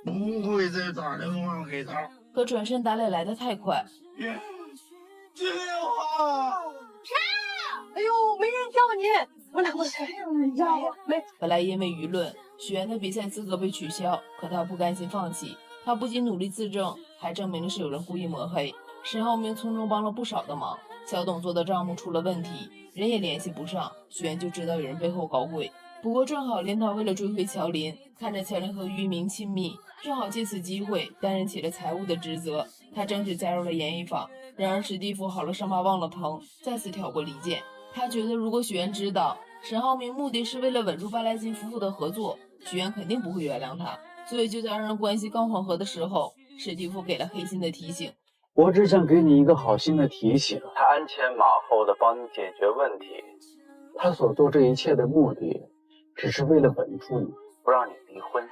不会再打电话给他。可转身打脸来得太快，接电话！哎呦，没人叫你，我俩过去。没。本来因为舆论，许愿的比赛资格被取消，可他不甘心放弃，他不仅努力自证，还证明了是有人故意抹黑。沈浩明从中帮了不少的忙，小董做的账目出了问题，人也联系不上，许愿就知道有人背后搞鬼。不过正好领导为了追回乔林，看着乔林和于一鸣亲密，正好借此机会担任起了财务的职责，他正式加入了严艺坊。然而史蒂夫好了伤疤忘了疼，再次挑拨离间。他觉得如果许愿知道沈浩明目的是为了稳住巴莱金夫妇的合作，许愿肯定不会原谅他，所以就在二人关系刚缓和的时候，史蒂夫给了黑心的提醒。我只想给你一个好心的提醒，他鞍前马后的帮你解决问题，他所做这一切的目的只是为了稳住你，不让你离婚。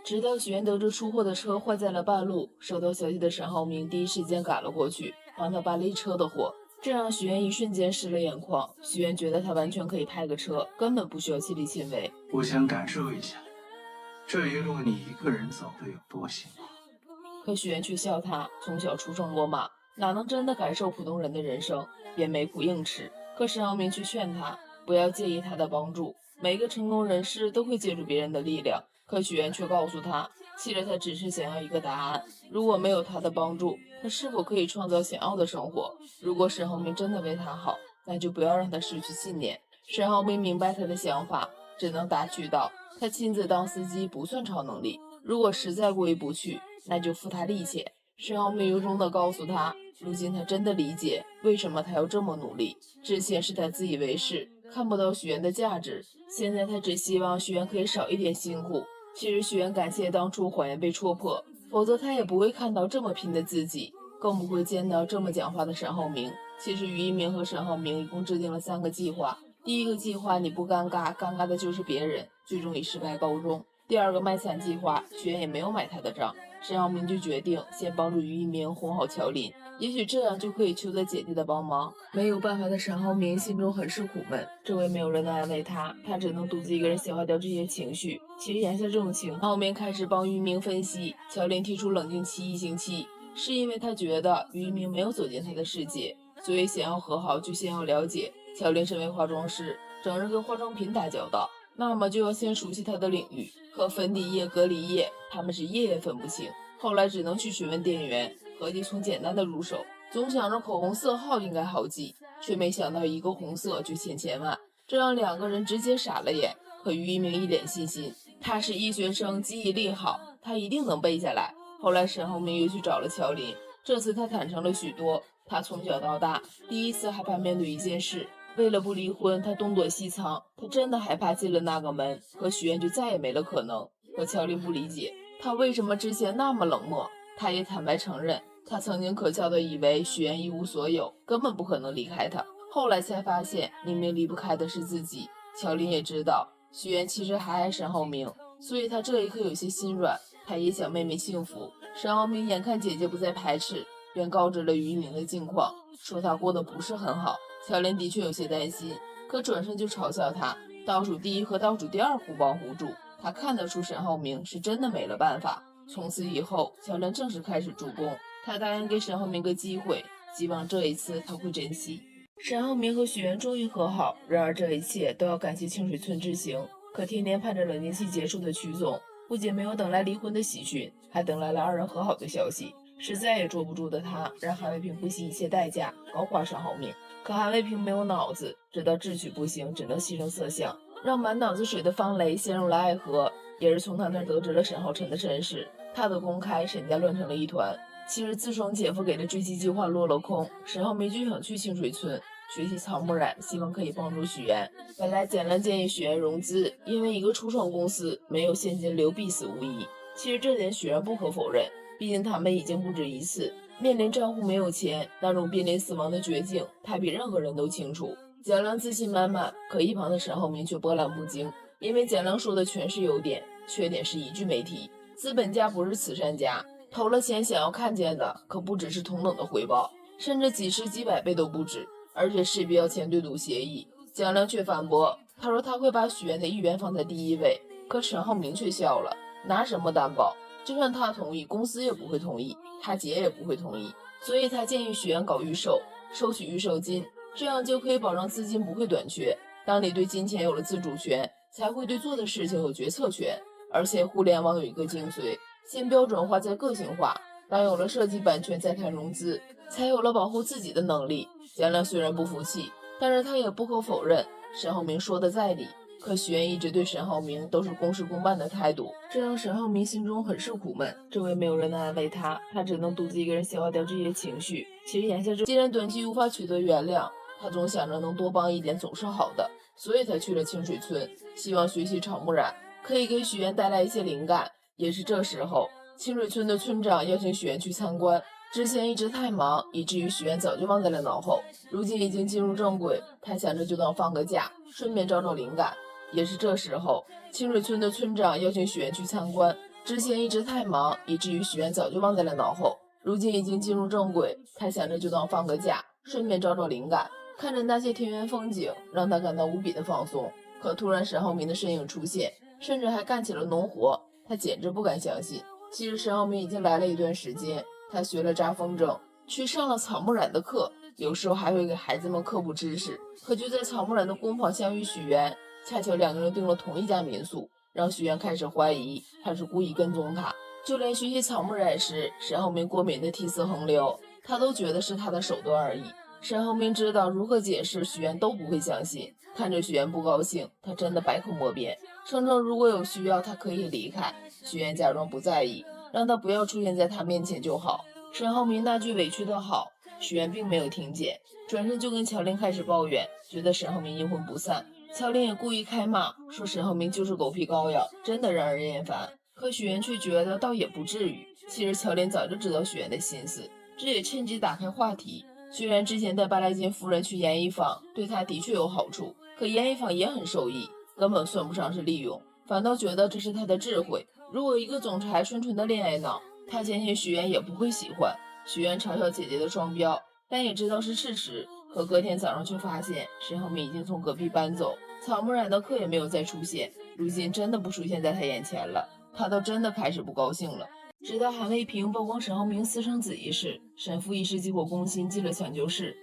直到许愿得知出货的车坏在了半路，收到消息的沈浩明第一时间赶了过去，帮他搬了一车的货，这让许愿一瞬间湿了眼眶。许愿觉得他完全可以派个车，根本不需要亲力亲为。我想感受一下，这一路你一个人走的有多辛苦。可许愿却笑他从小出生罗马，哪能真的感受普通人的人生，便没苦硬吃。可沈浩明却劝他不要介意他的帮助，每个成功人士都会借助别人的力量。可许愿却告诉他，其实他只是想要一个答案，如果没有他的帮助，他是否可以创造想要的生活？如果沈浩明真的为他好，那就不要让他失去信念。沈浩明明白他的想法，只能打趣道，他亲自当司机不算超能力，如果实在过意不去，那就付他力气。沈浩明由衷地告诉他，如今他真的理解为什么他要这么努力。之前是他自以为是，看不到许愿的价值，现在他只希望许愿可以少一点辛苦。其实许愿感谢当初谎言被戳破，否则他也不会看到这么拼的自己，更不会见到这么讲话的沈浩明。其实于一鸣和沈浩明一共制定了3个计划，第一个计划你不尴尬，尴尬的就是别人，最终以失败告终。第二个卖惨计划，许愿也没有买他的账，沈浩明就决定先帮助于一鸣哄好乔林，也许这样就可以求得姐弟的帮忙。没有办法的沈浩明心中很是苦闷，周围没有人能安慰他，他只能独自一个人消化掉这些情绪。其实眼下这种情况，沈浩明开始帮于一鸣分析，乔林提出冷静期1星期，是因为他觉得于一鸣没有走进他的世界，所以想要和好就先要了解。乔林身为化妆师，整日跟化妆品打交道，那么就要先熟悉他的领域。可粉底液、隔离液，他们是夜也分不清。后来只能去询问店员，合计从简单的入手。总想着口红色号应该好记，却没想到一个红色就千万，这让2个人直接傻了眼。可于一鸣一脸信心，他是医学生，记忆力好，他一定能背下来。后来沈浩明又去找了乔林，这次他坦诚了许多。他从小到大第一次害怕面对一件事，为了不离婚，他东躲西藏，他真的害怕进了那个门，和许愿就再也没了可能。可乔林不理解他为什么之前那么冷漠，他也坦白承认，他曾经可笑的以为许愿一无所有，根本不可能离开他。后来才发现，明明离不开的是自己。乔林也知道许愿其实还爱沈浩明，所以他这一刻有些心软，他也想妹妹幸福。沈浩明眼看姐姐不再排斥，便告知了于一鸣的近况，说他过得不是很好。乔林的确有些担心，可转身就嘲笑他倒数第一和倒数第二互帮互助。他看得出沈浩明是真的没了办法。从此以后，乔林正式开始助攻，他答应给沈浩明个机会，希望这一次他会珍惜。沈浩明和许愿终于和好，然而这一切都要感谢清水村之行。可天天盼着冷静期结束的曲总，不仅没有等来离婚的喜讯，还等来了2人和好的消息。实在也捉不住的他，让韩卫平不惜一切代价搞垮沈浩明。可韩卫平没有脑子，知道智取不行，只能牺牲色相，让满脑子水的方雷陷入了爱河。也是从他那得知了沈浩辰的身世，他的公开，沈家乱成了一团。其实自从姐夫给的追妻计划落了空，沈浩明就想去清水村学习草木染，希望可以帮助许愿。本来简兰建议许愿融资，因为一个初创公司没有现金流必死无疑。其实这点许愿不可否认，毕竟他们已经不止一次面临账户没有钱，那种濒临死亡的绝境，他比任何人都清楚。简良自信满满，可一旁的沈浩明却波澜不惊，因为简良说的全是优点，缺点是一句没提。资本家不是慈善家，投了钱想要看见的可不只是同等的回报，甚至几十几百倍都不止，而且势必要签对赌协议。简良却反驳，他说他会把许愿的意愿放在第一位。可沈浩明却笑了，拿什么担保？就算他同意，公司也不会同意，他姐也不会同意，所以他建议许愿搞预售，收取预售金，这样就可以保证资金不会短缺。当你对金钱有了自主权，才会对做的事情有决策权。而且互联网有一个精髓，先标准化再个性化，当有了设计版权再谈融资，才有了保护自己的能力。蒋亮虽然不服气，但是他也不可否认沈浩明说的在理，可许愿一直对沈浩明都是公事公办的态度，这让沈浩明心中很是苦闷。周围没有人能安慰他，他只能独自一个人消化掉这些情绪。其实眼下既然短期无法取得原谅，他总想着能多帮一点总是好的，所以才去了清水村，希望学习草木染可以给许愿带来一些灵感。也是这时候，清水村的村长邀请许愿去参观，之前一直太忙，以至于许愿早就忘在了脑后。如今已经进入正轨，他想着就当放个假，顺便找找灵感。也是这时候，清水村的村长邀请许愿去参观，之前一直太忙，以至于许愿早就忘在了脑后。如今已经进入正轨，他想着就当放个假，顺便找找灵感。看着那些田园风景，让他感到无比的放松。可突然沈浩明的身影出现，甚至还干起了农活，他简直不敢相信。其实沈浩明已经来了一段时间，他学了扎风筝，去上了草木染的课，有时候还会给孩子们科普知识。可就在草木染的工坊相遇许愿，恰巧两个人订了同一家民宿，让许愿开始怀疑他是故意跟踪他。就连学习草木染时，沈浩明过敏的涕泗横流，他都觉得是他的手段而已。沈浩明知道如何解释，许愿都不会相信。看着许愿不高兴，他真的百口莫辩，声称如果有需要他可以离开。许愿假装不在意，让他不要出现在他面前就好。沈浩明那句委屈的好，许愿并没有听见，转身就跟乔玲开始抱怨，觉得沈浩明阴魂不散。乔玲也故意开骂，说沈浩明就是狗皮膏药，真的让人厌烦。可许愿却觉得倒也不至于。其实乔玲早就知道许愿的心思，这也趁机打开话题。虽然之前带巴莱金夫人去盐艺坊对他的确有好处，可盐艺坊也很受益，根本算不上是利用，反倒觉得这是他的智慧。如果一个总裁纯纯的恋爱脑，他坚信许愿也不会喜欢。许愿嘲笑姐姐的双标，但也知道是事实。可隔天早上却发现沈浩明已经从隔壁搬走，草木染的课也没有再出现，如今真的不出现在他眼前了，他倒真的开始不高兴了。直到韩卫平曝光沈浩明私生子一事，沈父一时急火攻心，进了抢救室。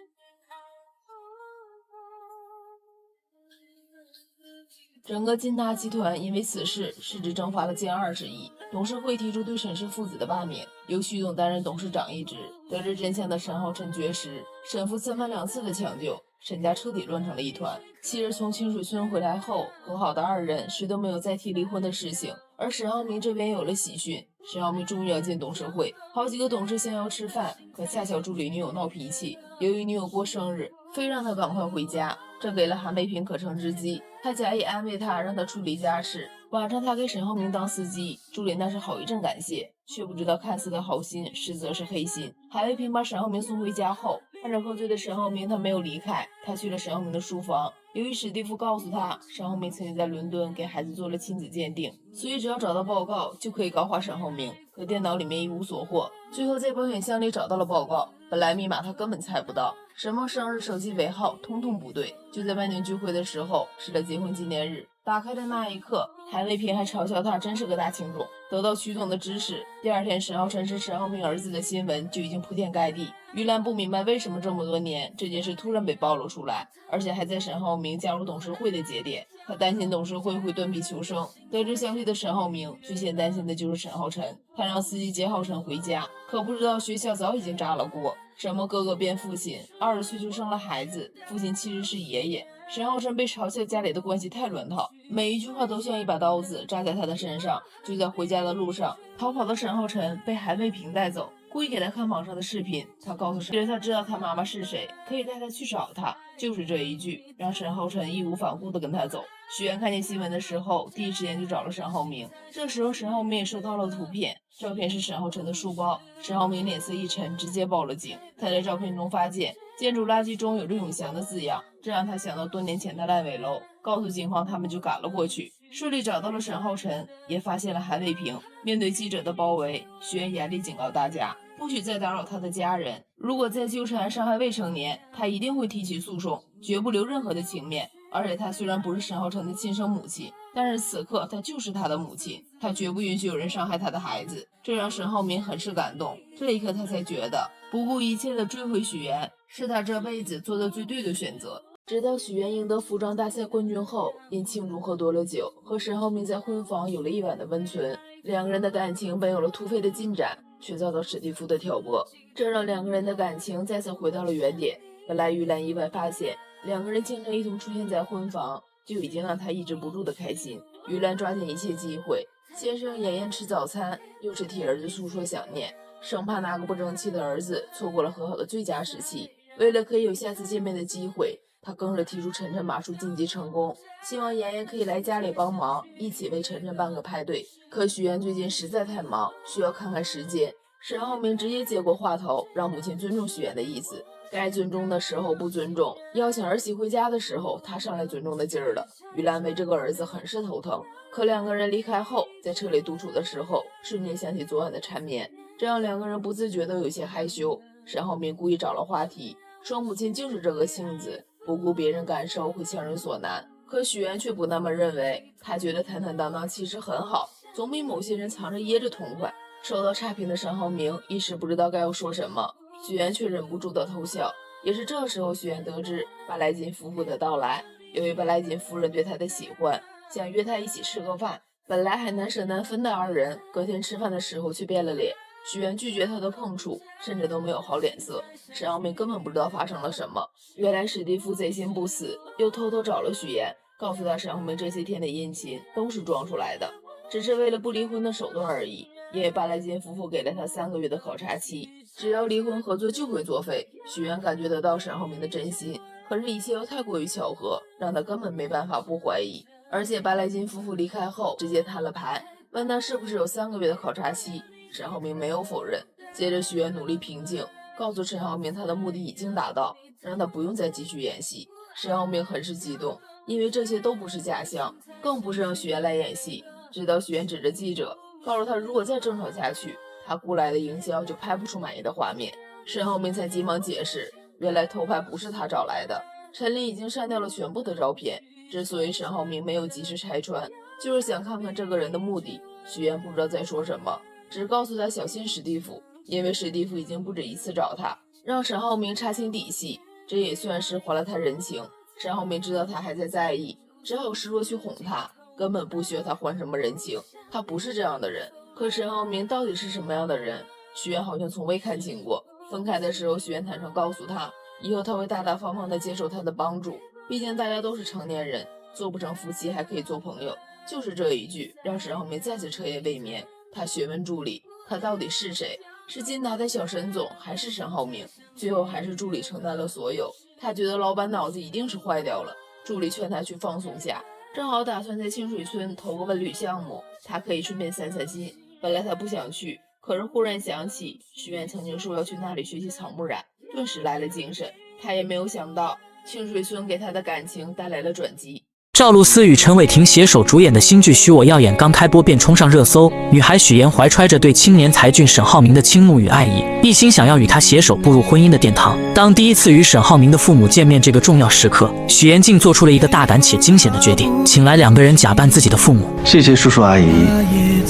整个金达集团因为此事市值蒸发了近20亿，董事会提出对沈氏父子的罢免，由徐总担任董事长一职。得知真相的沈浩辰绝食，沈父3番2次的抢救，沈家彻底乱成了一团。7日从清水村回来后，和好的2人谁都没有再提离婚的事情，而沈浩明这边有了喜讯，沈浩明终于要进董事会，好几个董事想要吃饭，可恰巧助理女友闹脾气，由于女友过生日，非让他赶快回家，这给了韩卫平可乘之机。他假意安慰他，让他处理家事。晚上他给沈浩明当司机，助理那是好一阵感谢，却不知道看似的好心，实则是黑心。韩卫平把沈浩明送回家后，看着喝醉的沈浩明，他没有离开，他去了沈浩明的书房。由于史蒂夫告诉他，沈浩明曾经在伦敦给孩子做了亲子鉴定，所以只要找到报告就可以告发沈浩明。可电脑里面一无所获，最后在保险箱里找到了报告，本来密码他根本猜不到，什么生日、手机尾号通通不对。就在万宁聚会的时候，是他结婚纪念日，打开的那一刻，韩卫平还嘲笑他真是个大情种。得到徐总的指使，第2天沈浩辰是沈浩明儿子的新闻就已经铺天盖地。于兰不明白为什么这么多年这件事突然被暴露出来，而且还在沈浩明加入董事会的节点。他担心董事会会断臂求生。得知消息的沈浩明最先担心的就是沈浩辰，他让司机接浩辰回家，可不知道学校早已经炸了锅。什么哥哥变父亲，20岁就生了孩子，父亲其实是爷爷。沈浩辰被嘲笑家里的关系太乱套，每一句话都像一把刀子扎在他的身上。就在回家的路上，逃跑的沈浩辰被韩卫平带走，故意给他看网上的视频。他告诉沈，他知道他妈妈是谁，可以带他去找他。就是这一句，让沈浩辰义无反顾地跟他走。许愿看见新闻的时候，第一时间就找了沈浩明。这时候沈浩明也收到了图片，照片是沈浩辰的书包。沈浩明脸色一沉，直接报了警。他在照片中发现建筑垃圾中有着永祥的字样，这让他想到多年前的烂尾楼，告诉警方，他们就赶了过去，顺利找到了沈浩辰，也发现了韩卫平。面对记者的包围，许愿严厉警告大家，不许再打扰他的家人，如果再纠缠伤害未成年，他一定会提起诉讼，绝不留任何的情面。而且她虽然不是沈浩成的亲生母亲，但是此刻她就是他的母亲，她绝不允许有人伤害她的孩子，这让沈浩明很是感动。这一刻他才觉得不顾一切的追回许愿是他这辈子做的最对的选择。直到许愿赢得服装大赛冠军后，因庆祝喝多了酒，和沈浩明在婚房有了一晚的温存，两个人的感情本有了突飞的进展，却遭到史蒂夫的挑拨，这让两个人的感情再次回到了原点。本来于兰意外发现两个人经常一同出现在婚房，就已经让他抑制不住的开心。于兰抓紧一切机会，先是让妍妍吃早餐，又是替儿子诉说想念，生怕那个不争气的儿子错过了和好的最佳时期。为了可以有下次见面的机会，他更是提出晨晨马术晋级成功，希望妍妍可以来家里帮忙，一起为晨晨办个派对。可许愿最近实在太忙，需要看看时间。沈浩明直接接过话头，让母亲尊重许愿的意思，该尊重的时候不尊重，邀请儿媳回家的时候他上来尊重的劲儿了。于兰为这个儿子很是头疼，可两个人离开后，在车里独处的时候，瞬间想起昨晚的缠绵，这让两个人不自觉的有些害羞。沈浩明故意找了话题，说母亲就是这个性子，不顾别人感受会强人所难。可许愿却不那么认为，他觉得坦坦荡荡其实很好，总比某些人藏着掖着痛快。受到差评的沈浩明一时不知道该要说什么，许愿却忍不住的偷笑。也是这时候，许愿得知巴莱金夫妇的到来，由于巴莱金夫人对他的喜欢，想约他一起吃个饭。本来还难舍难分的二人，隔天吃饭的时候却变了脸。许愿拒绝他的碰触，甚至都没有好脸色。沈浩明根本不知道发生了什么，原来史蒂夫贼心不死，又偷偷找了许愿，告诉他沈浩明这些天的殷勤都是装出来的，只是为了不离婚的手段而已。因为巴莱金夫妇给了他3个月的考察期，只要离婚合作就会作废。许愿感觉得到沈浩明的真心，可是一切又太过于巧合，让他根本没办法不怀疑。而且巴莱金夫妇离开后直接摊了牌，问他是不是有3个月的考察期，沈浩明没有否认。接着许愿努力平静，告诉沈浩明他的目的已经达到，让他不用再继续演戏。沈浩明很是激动，因为这些都不是假象，更不是让许愿来演戏。直到许愿指着记者告诉他，如果再争吵下去，他雇来的营销就拍不出满意的画面。沈浩明才急忙解释，原来偷拍不是他找来的，陈琳已经删掉了全部的照片。之所以沈浩明没有及时拆穿，就是想看看这个人的目的。许愿不知道在说什么，只告诉他小心史蒂夫，因为史蒂夫已经不止一次找他，让沈浩明查清底细，这也算是还了他人情。沈浩明知道他还在意，只好示弱去哄他，根本不需要他还什么人情，他不是这样的人。可沈浩明到底是什么样的人，许愿好像从未看清过。分开的时候，许愿坦诚告诉他，以后他会大大方方地接受他的帮助，毕竟大家都是成年人，做不成夫妻还可以做朋友。就是这一句让沈浩明再次彻夜未眠。他询问助理，他到底是谁？是金达的小沈总还是沈浩明？最后还是助理承担了所有。他觉得老板脑子一定是坏掉了。助理劝他去放松下，正好打算在清水村投个文旅项目，他可以顺便散散心。本来他不想去，可是忽然想起许愿曾经说要去那里学习草木染，顿时来了精神。他也没有想到清水村给他的感情带来了转机。赵露思与陈伟霆携手主演的新剧《许我耀眼》刚开播便冲上热搜，女孩许妍怀揣着对青年才俊沈浩明的倾慕与爱意，一心想要与他携手步入婚姻的殿堂。当第一次与沈浩明的父母见面这个重要时刻，许妍竟做出了一个大胆且惊险的决定，请来2个人假扮自己的父母。谢谢叔叔阿姨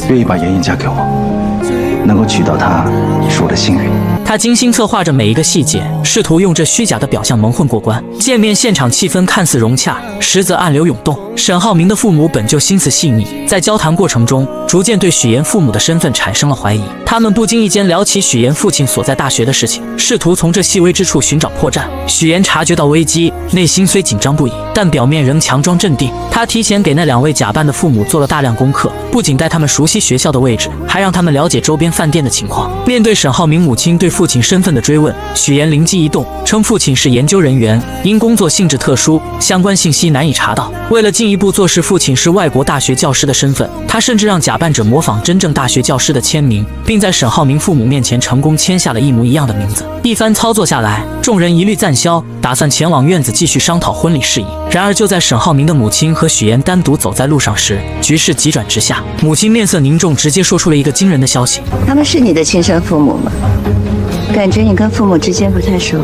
愿意把妍妍嫁给我，能够娶到她是我的幸运。他精心策划着每一个细节，试图用这虚假的表象蒙混过关。见面现场气氛看似融洽，实则暗流涌动。沈浩明的父母本就心思细腻，在交谈过程中逐渐对许妍父母的身份产生了怀疑。他们不经意间聊起许妍父亲所在大学的事情，试图从这细微之处寻找破绽。许妍察觉到危机，内心虽紧张不已，但表面仍强装镇定。他提前给那2位假扮的父母做了大量功课，不仅带他们熟悉学校的位置，还让他们了解周边饭店的情况。面对沈浩明母亲对父亲身份的追问，许妍灵机一动，称父亲是研究人员，因工作性质特殊，相关信息难以查到。为了进一步坐实父亲是外国大学教师的身份，他甚至让假扮者模仿真正大学教师的签名，并在沈浩明父母面前成功签下了一模一样的名字。一番操作下来，众人一律赞消，打算前往院子继续商讨婚礼事宜。然而就在沈浩明的母亲和许妍单独走在路上时，局势急转直下。母亲面色凝重，直接说出了一个惊人的消息：他们是你的亲生父母吗？感觉你跟父母之间不太熟。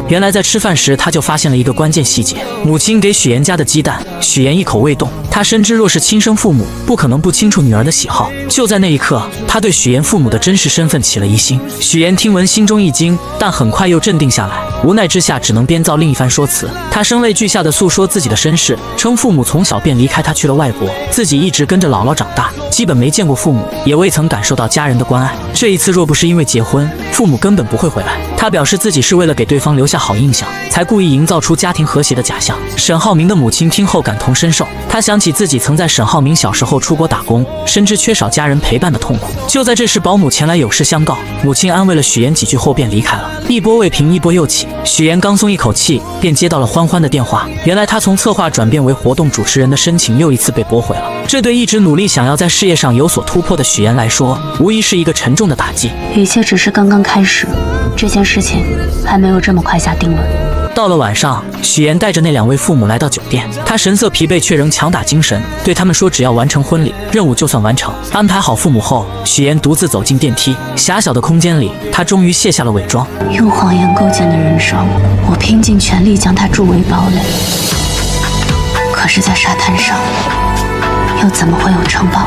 原来在吃饭时，他就发现了一个关键细节：母亲给许妍夹的鸡蛋，许妍一口未动。他深知若是亲生父母，不可能不清楚女儿的喜好。就在那一刻，他对许妍父母的真实身份起了疑心。许妍听闻心中一惊，但很快又镇定下来，无奈之下只能编造另一番说辞。他声泪俱下地诉说自己的身世，称父母从小便离开他去了外国，自己一直跟着姥姥长大，基本没见过父母，也未曾感受到家人的关爱。这一次若不是因为结婚，父母根本不会回来。他表示自己是为了给对方留下好印象，才故意营造出家庭和谐的假象。沈浩明的母亲听后感同身受，她想起自己曾在沈浩明小时候出国打工，深知缺少家人陪伴的痛苦。就在这时，保姆前来有事相告，母亲安慰了许妍几句后便离开了。一波未平，一波又起，许妍刚松一口气，便接到了欢欢的电话。原来她从策划转变为活动主持人的申请又一次被驳回了。这对一直努力想要在事业上有所突破的许妍来说，无疑是一个沉重的打击。一切只是刚刚开始，这件事情还没有这么快下定论。到了晚上，许妍带着那两位父母来到酒店，她神色疲惫却仍强打精神，对他们说只要完成婚礼，任务就算完成。安排好父母后，许妍独自走进电梯，狭小的空间里，她终于卸下了伪装。用谎言构建的人生，我拼尽全力将它筑为堡垒，可是在沙滩上，又怎么会有城堡？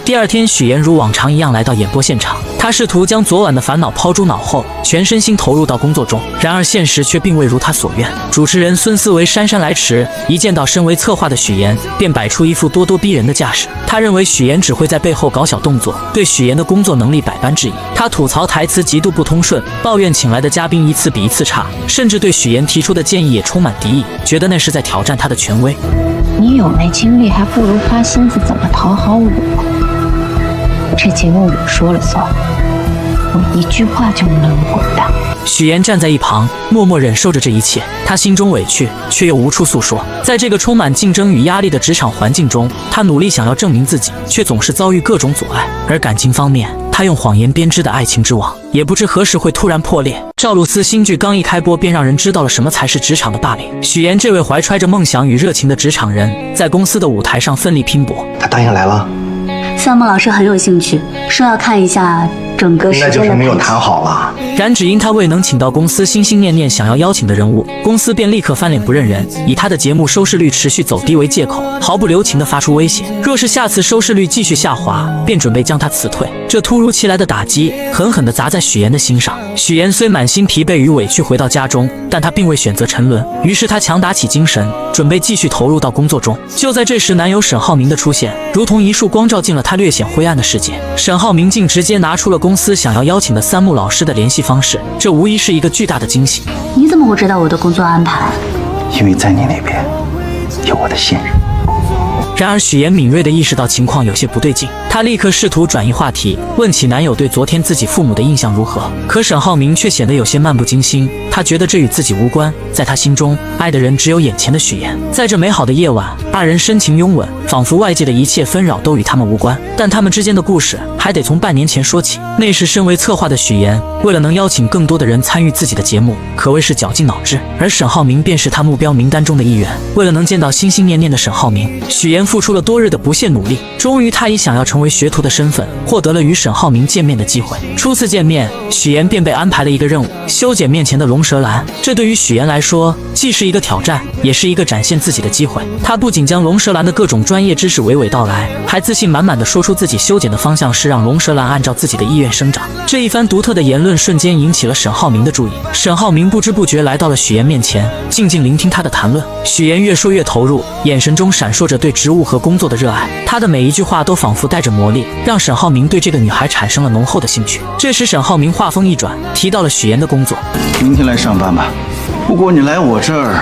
第二天，许妍如往常一样来到演播现场，她试图将昨晚的烦恼抛诸脑后，全身心投入到工作中。然而现实却并未如她所愿。主持人孙思维姗姗来迟，一见到身为策划的许妍，便摆出一副咄咄逼人的架势。他认为许妍只会在背后搞小动作，对许妍的工作能力百般质疑。他吐槽台词极度不通顺，抱怨请来的嘉宾一次比一次差，甚至对许妍提出的建议也充满敌意，觉得那是在挑战他的权威。你有那精力，还不如花心思怎么讨好我。这节目我说了算，我一句话就能滚蛋。许妍站在一旁，默默忍受着这一切。她心中委屈，却又无处诉说。在这个充满竞争与压力的职场环境中，她努力想要证明自己，却总是遭遇各种阻碍。而感情方面，她用谎言编织的爱情之网，也不知何时会突然破裂。赵露思新剧刚一开播，便让人知道了什么才是职场的霸凌。许妍这位怀揣着梦想与热情的职场人，在公司的舞台上奋力拼搏。他答应来了。三木老师很有兴趣，说要看一下整个时间的。那就是没有谈好了。然只因他未能请到公司心心念念想要邀请的人物，公司便立刻翻脸不认人，以他的节目收视率持续走低为借口，毫不留情地发出威胁，若是下次收视率继续下滑，便准备将他辞退。这突如其来的打击狠狠地砸在许妍的心上。许妍虽满心疲惫与委屈回到家中，但她并未选择沉沦，于是她强打起精神，准备继续投入到工作中。就在这时，男友沈浩明的出现，如同一束光照进了她略显灰暗的世界。沈浩明竟直接拿出了公司想要邀请的三木老师的联系方式，这无疑是一个巨大的惊喜。你怎么会知道我的工作安排？因为在你那边有我的信任。然而许妍敏锐地意识到情况有些不对劲，她立刻试图转移话题，问起男友对昨天自己父母的印象如何。可沈浩明却显得有些漫不经心，他觉得这与自己无关，在他心中，爱的人只有眼前的许妍。在这美好的夜晚，二人深情拥吻，仿佛外界的一切纷扰都与他们无关。但他们之间的故事还得从半年前说起。那时身为策划的许妍，为了能邀请更多的人参与自己的节目，可谓是绞尽脑汁，而沈浩明便是他目标名单中的一员。为了能见到心心念念的沈浩明，许妍付出了多日的不懈努力，终于她以想要成为学徒的身份，获得了与沈浩明见面的机会。初次见面，许妍便被安排了一个任务，修剪面前的龙舌兰。这对于许妍来说，既是一个挑战，也是一个展现自己的机会。她不仅将龙舌兰的各种专业知识娓娓道来，还自信满满地说出自己修剪的方向是让龙舌兰按照自己的意愿生长。这一番独特的言论瞬间引起了沈浩明的注意。沈浩明不知不觉来到了许妍面前，静静聆听她的谈论。许妍越说越投入，眼神中闪烁着对职务和工作的热爱。她的每一句话都仿佛带着魔力，让沈浩明对这个女孩产生了浓厚的兴趣。这时沈浩明话锋一转，提到了许妍的工作。明天来上班吧。如果你来我这儿，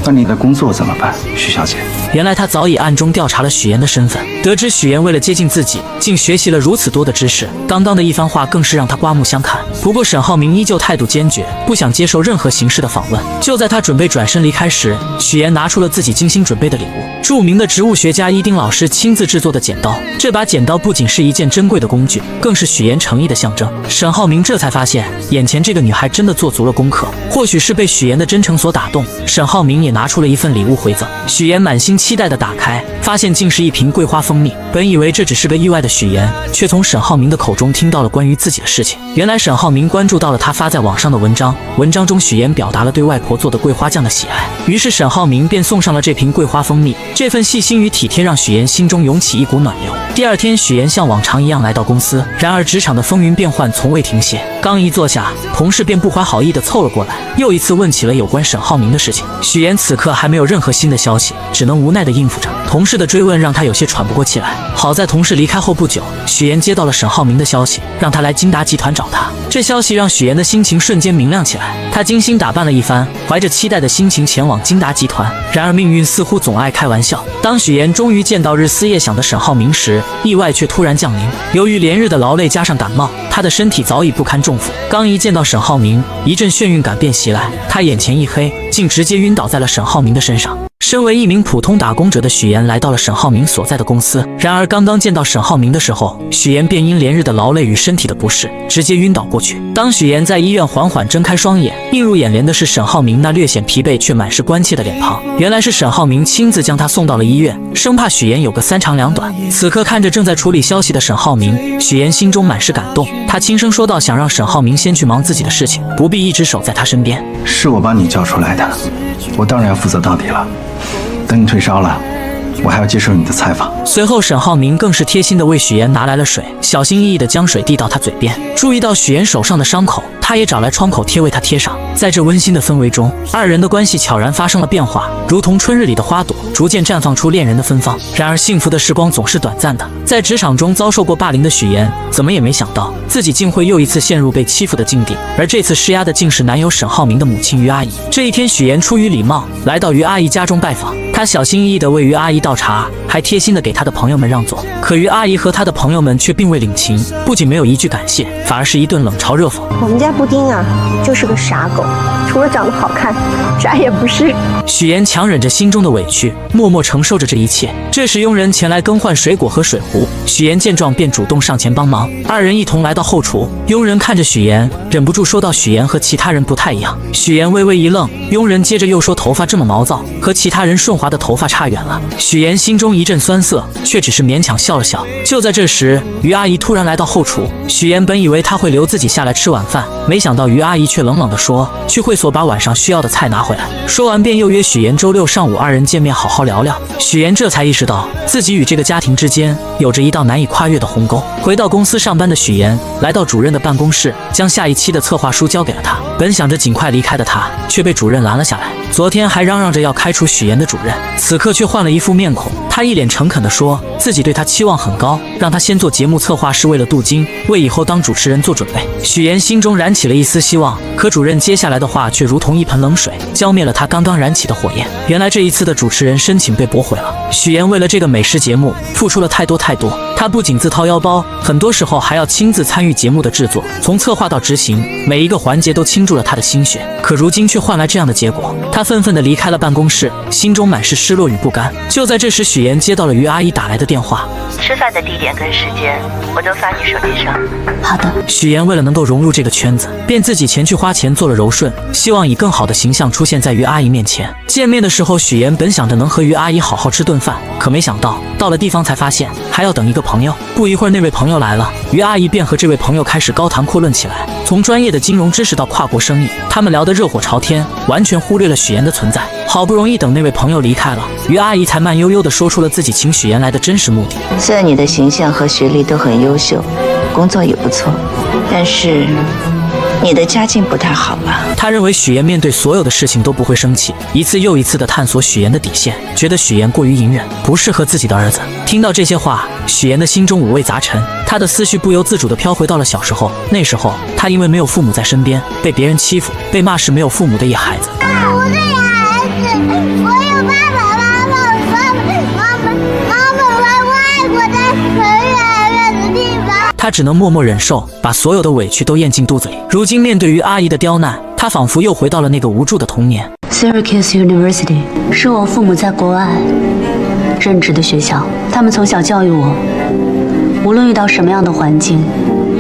那你的工作怎么办，许小姐？原来他早已暗中调查了许妍的身份，得知许妍为了接近自己，竟学习了如此多的知识。刚刚的一番话更是让他刮目相看。不过沈浩明依旧态度坚决，不想接受任何形式的访问。就在他准备转身离开时，许妍拿出了自己精心准备的礼物——著名的植物学家伊丁老师亲自制作的剪刀。这把剪刀不仅是一件珍贵的工具，更是许妍诚意的象征。沈浩明这才发现，眼前这个女孩真的做足了功课。或许是被许妍的真诚所打动，沈浩明也拿出了一份礼物回赠。许妍满心期待地打开，发现竟是一瓶桂花蜂蜜。本以为这只是个意外的许岩，却从沈浩明的口中听到了关于自己的事情。原来沈浩明关注到了他发在网上的文章，文章中许岩表达了对外婆做的桂花酱的喜爱，于是沈浩明便送上了这瓶桂花蜂蜜。这份细心与体贴让许岩心中涌起一股暖流。第二天，许岩像往常一样来到公司，然而职场的风云变幻从未停歇。刚一坐下，同事便不怀好意地凑了过来，又一次问起了有关沈浩明的事情。许岩此刻还没有任何新的消息，只能无奈地应付着。同事的追问让他有些喘不过气来。好在同事离开后不久，许岩接到了沈浩明的消息，让他来金达集团找他。这消息让许岩的心情瞬间明亮起来，他精心打扮了一番，怀着期待的心情前往金达集团。然而命运似乎总爱开玩笑，当许岩终于见到日思夜想的沈浩明时，意外却突然降临。由于连日的劳累加上感冒，他的身体早已不堪重负。刚一见到沈浩明，一阵眩晕感便袭来，他眼前一黑，竟直接晕倒在了沈浩明的身上。身为一名普通打工者的许岩来到了沈浩明所在的公司，然而刚刚见到沈浩明的时候，许岩便因连日的劳累与身体的不适，直接晕倒过去。当许岩在医院缓缓睁开双眼，映入眼帘的是沈浩明那略显疲惫却满是关切的脸庞。原来是沈浩明亲自将他送到了医院，生怕许岩有个三长两短。此刻看着正在处理消息的沈浩明，许岩心中满是感动，他轻声说道，想让沈浩明先去忙自己的事情，不必一直守在他身边。是我把你叫出来的，我当然要负责到底了。等你退烧了，我还要接受你的采访。随后沈浩明更是贴心地为许岩拿来了水，小心翼翼地将水递到他嘴边。注意到许岩手上的伤口，他也找来创口贴为他贴上。在这温馨的氛围中，二人的关系悄然发生了变化，如同春日里的花朵，逐渐绽放出恋人的芬芳。然而幸福的时光总是短暂的，在职场中遭受过霸凌的许岩，怎么也没想到自己竟会又一次陷入被欺负的境地，而这次施压的竟是男友沈浩明的母亲于阿姨。这一天，许岩出于礼貌来到于阿姨家中拜访，他小心翼翼地为于阿姨倒茶，还贴心地给他的朋友们让座。可于阿姨和他的朋友们却并未领情，不仅没有一句感谢，反而是一顿冷嘲热讽。我们家布丁啊，就是个傻狗，除了长得好看，啥也不是。许岩强忍着心中的委屈，默默承受着这一切。这时佣人前来更换水果和水壶，许岩见状便主动上前帮忙。二人一同来到后厨，佣人看着许岩，忍不住说道：“许岩和其他人不太一样。”许岩微微一愣，佣人接着又说：“头发这么毛躁，和其他人顺滑的头发差远了。”许岩心中一阵酸涩，却只是勉强笑了笑。就在这时，于阿姨突然来到后厨，许岩本以为她会留自己下来吃晚饭，没想到于阿姨却冷冷地说：“去会所把晚上需要的菜拿回来。”说完便又约许岩周六上午二人见面好好聊聊。许岩这才意识到自己与这个家庭之间有着一道难以跨越的鸿沟。回到公司上班的许岩来到主任的办公室，将下一期的策划书交给了他。本想着尽快离开的他，却被主任拦了下来。昨天还嚷嚷着要开除许岩的主任，此刻却换了一副面孔。他一脸诚恳地说自己对他期望很高，让他先做节目策划是为了镀金，为以后当主持人做准备。许岩心中燃起了一丝希望，可主任接下来的话却如同一盆冷水，浇灭了他刚刚燃起的火焰。原来这一次的主持人申请被驳回了。许岩为了这个美食节目付出了太多，他不仅自掏腰包，很多时候还要亲自参与节目的制作，从策划到执行，每一个环节都倾注了他的心血。可如今却换来这样的结果，他愤愤地离开了办公室，心中满是失落与不甘。就在这时，许岩接到了于阿姨打来的电话。吃饭的地点跟时间我都发你手机上。好的。许岩为了能够融入这个圈子，便自己前去花钱做了柔顺，希望以更好的形象出现在于阿姨面前。见面的时候，许岩本想着能和于阿姨好好吃顿饭，可没想到到了地方才发现还要等一个朋友。不一会儿，那位朋友来了，于阿姨便和这位朋友开始高谈阔论起来，从专业的金融知识到跨国生意，他们聊得热火朝天，完全忽略了许岩的存在。好不容易等那位朋友离开了，于阿姨才慢悠悠地说出了自己请许岩来的真实目的。虽然你的形象和学历都很优秀，工作也不错，但是你的家境不太好吧？他认为许岩面对所有的事情都不会生气，一次又一次地探索许岩的底线，觉得许岩过于隐忍，不适合自己的儿子。听到这些话，许岩的心中五味杂陈，他的思绪不由自主地飘回到了小时候。那时候他因为没有父母在身边，被别人欺负，被骂是没有父母的野孩子。我是野孩子，我有爸爸妈妈在外国，在很远的地方。他只能默默忍受，把所有的委屈都咽进肚子里。如今面对于阿姨的刁难，他仿佛又回到了那个无助的童年。Syracuse University 是我父母在国外任职的学校，他们从小教育我，无论遇到什么样的环境，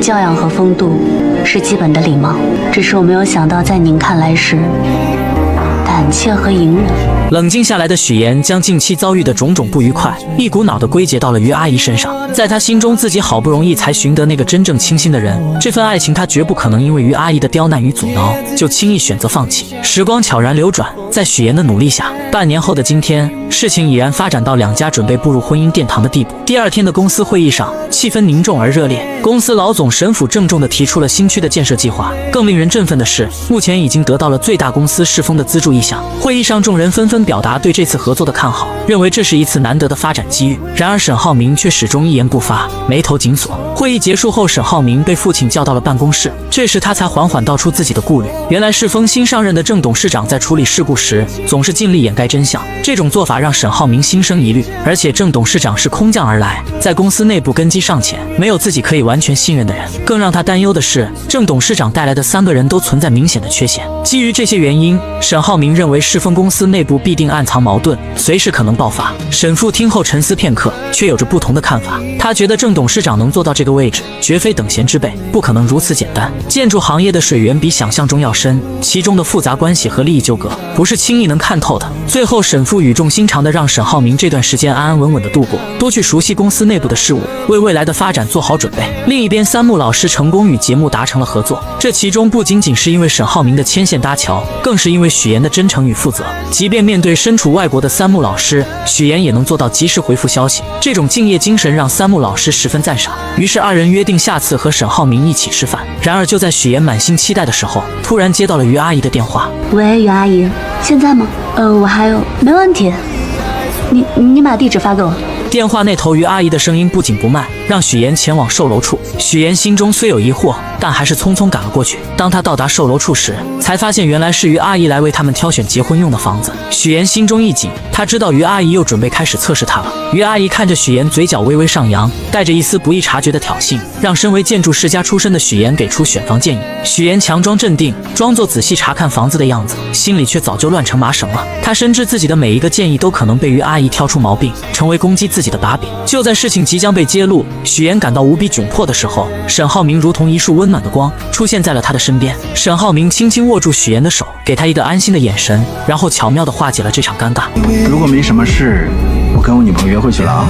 教养和风度是基本的礼貌。只是我没有想到，在您看来时，胆怯和隐忍。冷静下来的许妍将近期遭遇的种种不愉快一股脑地归结到了于阿姨身上。在她心中，自己好不容易才寻得那个真正倾心的人，这份爱情她绝不可能因为于阿姨的刁难与阻挠就轻易选择放弃。时光悄然流转，在许妍的努力下，半年后的今天，事情已然发展到两家准备步入婚姻殿堂的地步。第二天的公司会议上，气氛凝重而热烈。公司老总沈府郑重地提出了新区的建设计划。更令人振奋的是，目前已经得到了最大公司世丰的资助意向。会议上，众人纷纷表达对这次合作的看好，认为这是一次难得的发展机遇。然而沈浩明却始终一言不发，眉头紧锁。会议结束后，沈浩明被父亲叫到了办公室，这时他才缓缓道出自己的顾虑。原来世丰新上任的郑董事长在处理事故时总是尽力掩盖真相，这种做法让沈浩明心生疑虑。而且郑董事长是空降而来，在公司内部根基尚浅，没有自己可以完全信任的人。更让他担忧的是，郑董事长带来的3个人都存在明显的缺陷。基于这些原因，沈浩明认为世丰公司内部必定暗藏矛盾，随时可能爆发。沈父听后沉思片刻，却有着不同的看法。他觉得郑董事长能做到这个位置，绝非等闲之辈，不可能如此简单。建筑行业的水源比想象中要深，其中的复杂关系和利益纠葛不是轻易能看透的。最后，沈父语重心长地让沈浩明这段时间安安稳稳地度过，多去熟悉公司内部的事务，为未来的发展做好准备。另一边，三木老师成功与节目达成了合作，这其中不仅仅是因为沈浩明的牵线搭桥，更是因为许妍的真诚与负责。即便面对身处外国的三木老师，许妍也能做到及时回复消息，这种敬业精神让三木老师十分赞赏。于是二人约定下次和沈浩明一起吃饭。然而就在许妍满心期待的时候，突然接到了于阿姨的电话。喂，于阿姨，现在吗？我还有，没问题。你把地址发给我。电话那头于阿姨的声音不紧不慢，让许妍前往售楼处。许妍心中虽有疑惑，但还是匆匆赶了过去。当她到达售楼处时，才发现原来是于阿姨来为他们挑选结婚用的房子。许妍心中一紧，她知道于阿姨又准备开始测试她了。于阿姨看着许妍，嘴角微微上扬，带着一丝不易察觉的挑衅，让身为建筑世家出身的许妍给出选房建议。许妍强装镇定，装作仔细查看房子的样子，心里却早就乱成麻绳了。她深知自己的每一个建议都可能被于阿姨挑出毛病，成为攻击自己的把柄。就在事情即将被揭露，许妍感到无比窘迫的时候，沈浩明如同一束温暖的光出现在了她的身边。沈浩明轻轻握住许妍的手，给她一个安心的眼神，然后巧妙地化解了这场尴尬。如果没什么事，我跟我女朋友约会去了啊。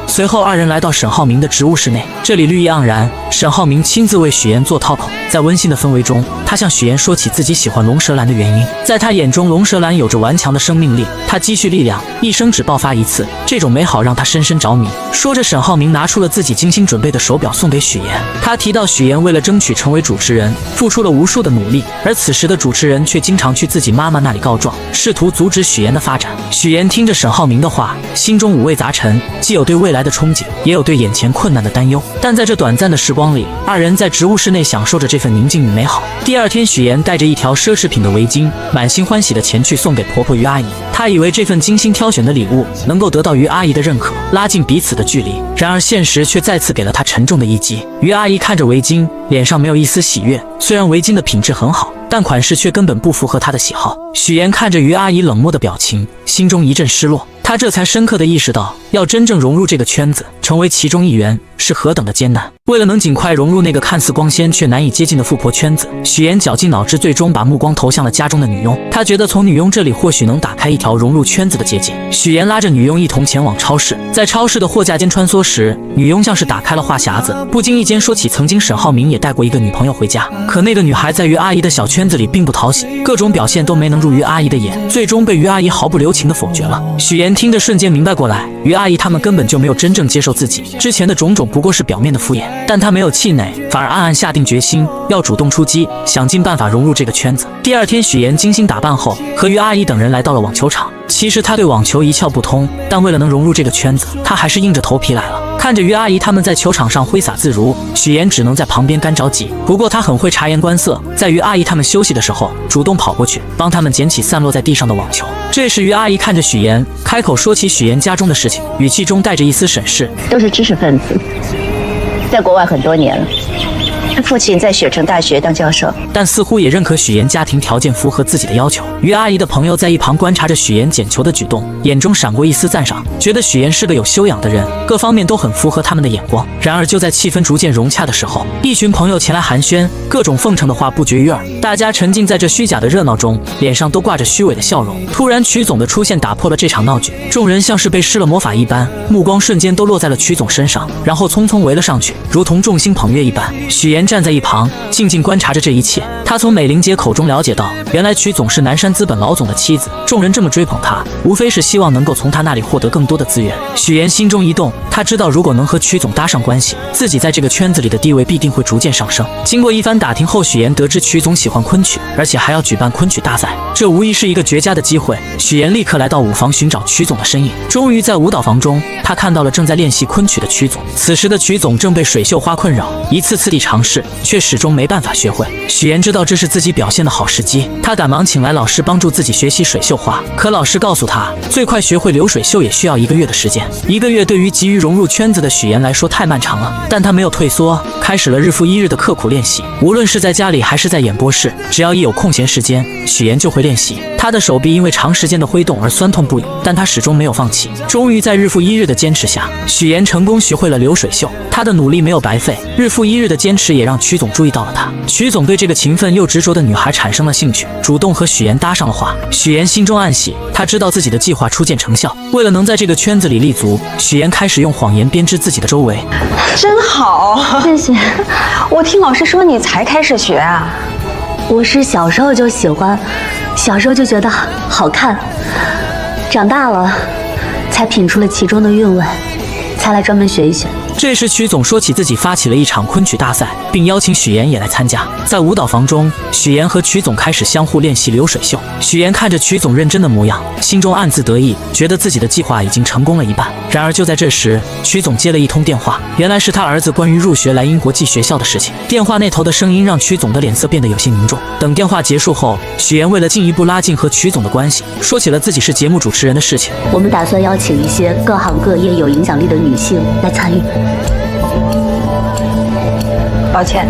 随后二人来到沈浩明的职务室内，这里绿意盎然，沈浩明亲自为许妍做套口。在温馨的氛围中，他向许妍说起自己喜欢龙舌兰的原因。在他眼中，龙舌兰有着顽强的生命力，它积蓄力量，一生只爆发一次，这种美好让他深深着迷。说着，沈浩明拿出了自己精心准备的手表送给许妍。他提到许妍为了争取成为主持人，付出了无数的努力，而此时的主持人却经常去自己妈妈那里告状，试图阻止许妍的发展。许妍听着沈浩明的话，心中五味杂陈，既有对未来的憧憬，也有对眼前困难的担忧。但在这短暂的时光里，二人在职务室内享受着这份宁静与美好。第二天，许妍带着一条奢侈品的围巾，满心欢喜的前去送给婆婆于阿姨。她以为这份精心挑选的礼物能够得到于阿姨的认可，拉近彼此的距离。然而现实却再次给了她沉重的一击。于阿姨看着围巾，脸上没有一丝喜悦。虽然围巾的品质很好，但款式却根本不符合她的喜好。许妍看着于阿姨冷漠的表情，心中一阵失落。她这才深刻地意识到，要真正融入这个圈子，成为其中一员，是何等的艰难。为了能尽快融入那个看似光鲜却难以接近的富婆圈子，许妍绞尽脑汁，最终把目光投向了家中的女佣。她觉得从女佣这里或许能打开一条融入圈子的捷径。许妍拉着女佣一同前往超市，在超市的货架间穿梭时，女佣像是打开了话匣子，不经意间说起曾经沈浩明也带过一个女朋友回家。可那个女孩在于阿姨的小圈子里并不讨喜，各种表现都没能入于阿姨的眼，最终被于阿姨毫不留情地否决了。许妍听着瞬间明白过来，于阿姨他们根本就没有真正接受自己，之前的种种不过是表面的敷衍。但她没有气馁，反而暗暗下定决心要主动出击，想尽办法融入这个圈子。第二天，许妍精心打扮后，和于阿姨等人来到了网球场。其实她对网球一窍不通，但为了能融入这个圈子，她还是硬着头皮来了。看着于阿姨他们在球场上挥洒自如，许妍只能在旁边干着急。不过她很会察言观色，在于阿姨他们休息的时候，主动跑过去帮他们捡起散落在地上的网球。这时于阿姨看着许妍，开口说起许妍家中的事情，语气中带着一丝审视。都是知识分子，在国外很多年了，父亲在雪城大学当教授，但似乎也认可许岩家庭条件符合自己的要求。于阿姨的朋友在一旁观察着许岩捡球的举动，眼中闪过一丝赞赏，觉得许岩是个有修养的人，各方面都很符合他们的眼光。然而就在气氛逐渐融洽的时候，一群朋友前来寒暄，各种奉承的话不绝于耳，大家沉浸在这虚假的热闹中，脸上都挂着虚伪的笑容。突然曲总的出现打破了这场闹剧，众人像是被施了魔法一般，目光瞬间都落在了曲总身上，然后匆匆围了上去，如同众星捧月一般。许岩站在一旁静静观察着这一切，他从美玲姐口中了解到，原来曲总是南山资本老总的妻子，众人这么追捧他，无非是希望能够从他那里获得更多的资源。许岩心中一动，他知道如果能和曲总搭上关系，自己在这个圈子里的地位必定会逐渐上升。经过一番打听后，许岩得知曲总喜欢昆曲，而且还要举办昆曲大赛，这无疑是一个绝佳的机会。许岩立刻来到舞房寻找曲总的身影，终于在舞蹈房中，他看到了正在练习昆曲的曲总。此时的曲总正被水袖花困扰，一次次地尝试，却始终没办法学会。许岩知道这是自己表现的好时机，他赶忙请来老师帮助自己学习水袖花。可老师告诉他，最快学会流水袖也需要1个月的时间。1个月对于急于融入圈子的许岩来说太漫长了，但他没有退缩，开始了日复一日的刻苦练习。无论是在家里还是在演播室，只要一有空闲时间，许岩就会练习。他的手臂因为长时间的挥动而酸痛不已，但他始终没有放弃。终于在日复一日的坚持下，许岩成功学会了流水袖。他的努力没有白费，日复一日的坚持也让曲总注意到了他。曲总对这个勤奋又执着的女孩产生了兴趣，主动和许岩搭上了话。许岩心中暗喜，他知道自己的计划初见成效。为了能在这个圈子里立足，许岩开始用谎言编织自己的周围。真好，谢谢。我听老师说你才开始学啊？我是小时候就喜欢，小时候就觉得好看，长大了才品出了其中的韵味，才来专门学一学。这时曲总说起自己发起了一场昆曲大赛，并邀请许岩也来参加。在舞蹈房中，许岩和曲总开始相互练习流水袖。许岩看着曲总认真的模样，心中暗自得意，觉得自己的计划已经成功了一半。然而就在这时，曲总接了一通电话，原来是他儿子关于入学莱茵国际学校的事情。电话那头的声音让曲总的脸色变得有些凝重。等电话结束后，许岩为了进一步拉近和曲总的关系，说起了自己是节目主持人的事情。我们打算邀请一些各行各业有影响力的女性来参与。抱歉，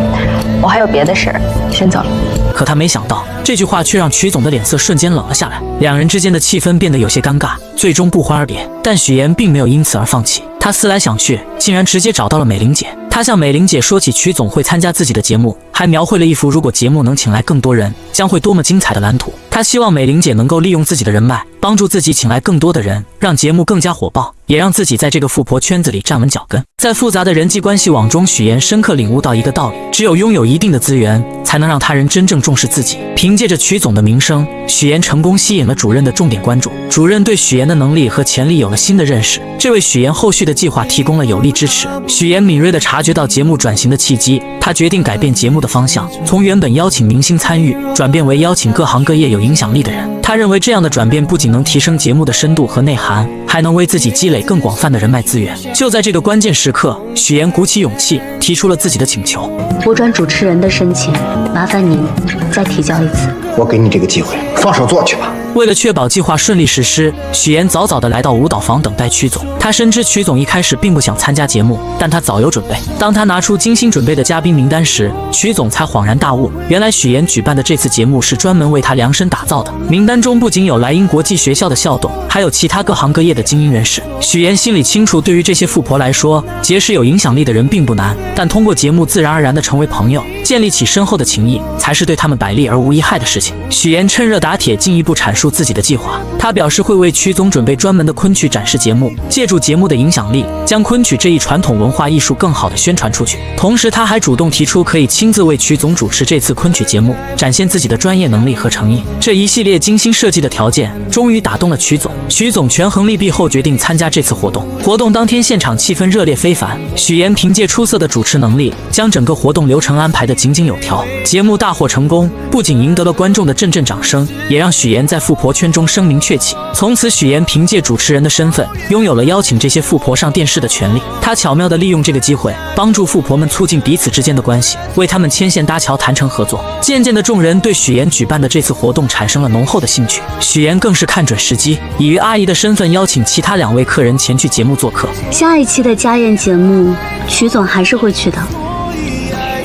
我还有别的事儿，先走了。可他没想到，这句话却让曲总的脸色瞬间冷了下来，两人之间的气氛变得有些尴尬，最终不欢而别。但许岩并没有因此而放弃，他思来想去，竟然直接找到了美玲姐。他向美玲姐说起曲总会参加自己的节目，还描绘了一幅如果节目能请来更多人，将会多么精彩的蓝图。他希望美玲姐能够利用自己的人脉，帮助自己请来更多的人，让节目更加火爆，也让自己在这个富婆圈子里站稳脚跟。在复杂的人际关系网中，许岩深刻领悟到一个道理：只有拥有一定的资源，才能让他人真正重视自己。凭借着曲总的名声，许岩成功吸引了主任的重点关注。主任对许岩的能力和潜力有了新的认识，这为许岩后续的计划提供了有力支持。许岩敏锐地察觉到节目转型的契机，他决定改变节目的方向，从原本邀请明星参与，转变为邀请各行各业有影响力的人。他认为这样的转变不仅能提升节目的深度和内涵，还能为自己积累更广泛的人脉资源。就在这个关键时刻，许岩鼓起勇气提出了自己的请求。我转主持人的申请，麻烦您再提交一次。我给你这个机会，放手做去吧。为了确保计划顺利实施，许岩早早地来到舞蹈房等待曲总。他深知曲总一开始并不想参加节目，但他早有准备。当他拿出精心准备的嘉宾名单时，曲总才恍然大悟，原来许岩举办的这次节目是专门为他量身打造的。名单中不仅有莱茵国际学校的校董，还有其他各行各业的精英人士。许岩心里清楚，对于这些富婆来说，结识有影响力的人并不难，但通过节目自然而然地成为朋友，建立起深厚的情谊，才是对他们百利而无一害的事情。许岩趁热打铁，进一步阐述自己的计划。他表示会为曲总准备专门的昆曲展示节目，借助节目的影响力，将昆曲这一传统文化艺术更好地宣传出去。同时，他还主动提出可以亲自为曲总主持这次昆曲节目，展现自己的专业能力和诚意。这一系列精心设计的条件，终于打动了曲总。曲总权衡利弊后，决定参加这次活动。活动当天，现场气氛热烈非凡。许岩凭借出色的主持能力，将整个活动流程安排得井井有条。节目大获成功，不仅赢得了观众的阵阵掌声，也让许岩在富婆圈中声名鹊起。从此，许岩凭借主持人的身份，拥有了邀请这些富婆上电视的权利。他巧妙地利用这个机会，帮助富婆们促进彼此之间的关系，为他们牵线搭桥，谈成合作。渐渐的，众人对许岩举办的这次活动产生了浓厚的兴趣。许岩更是看准时机，以于阿姨的身份邀请其他2位客人前去节目做客。下一期的家宴节目，曲总还是会去的。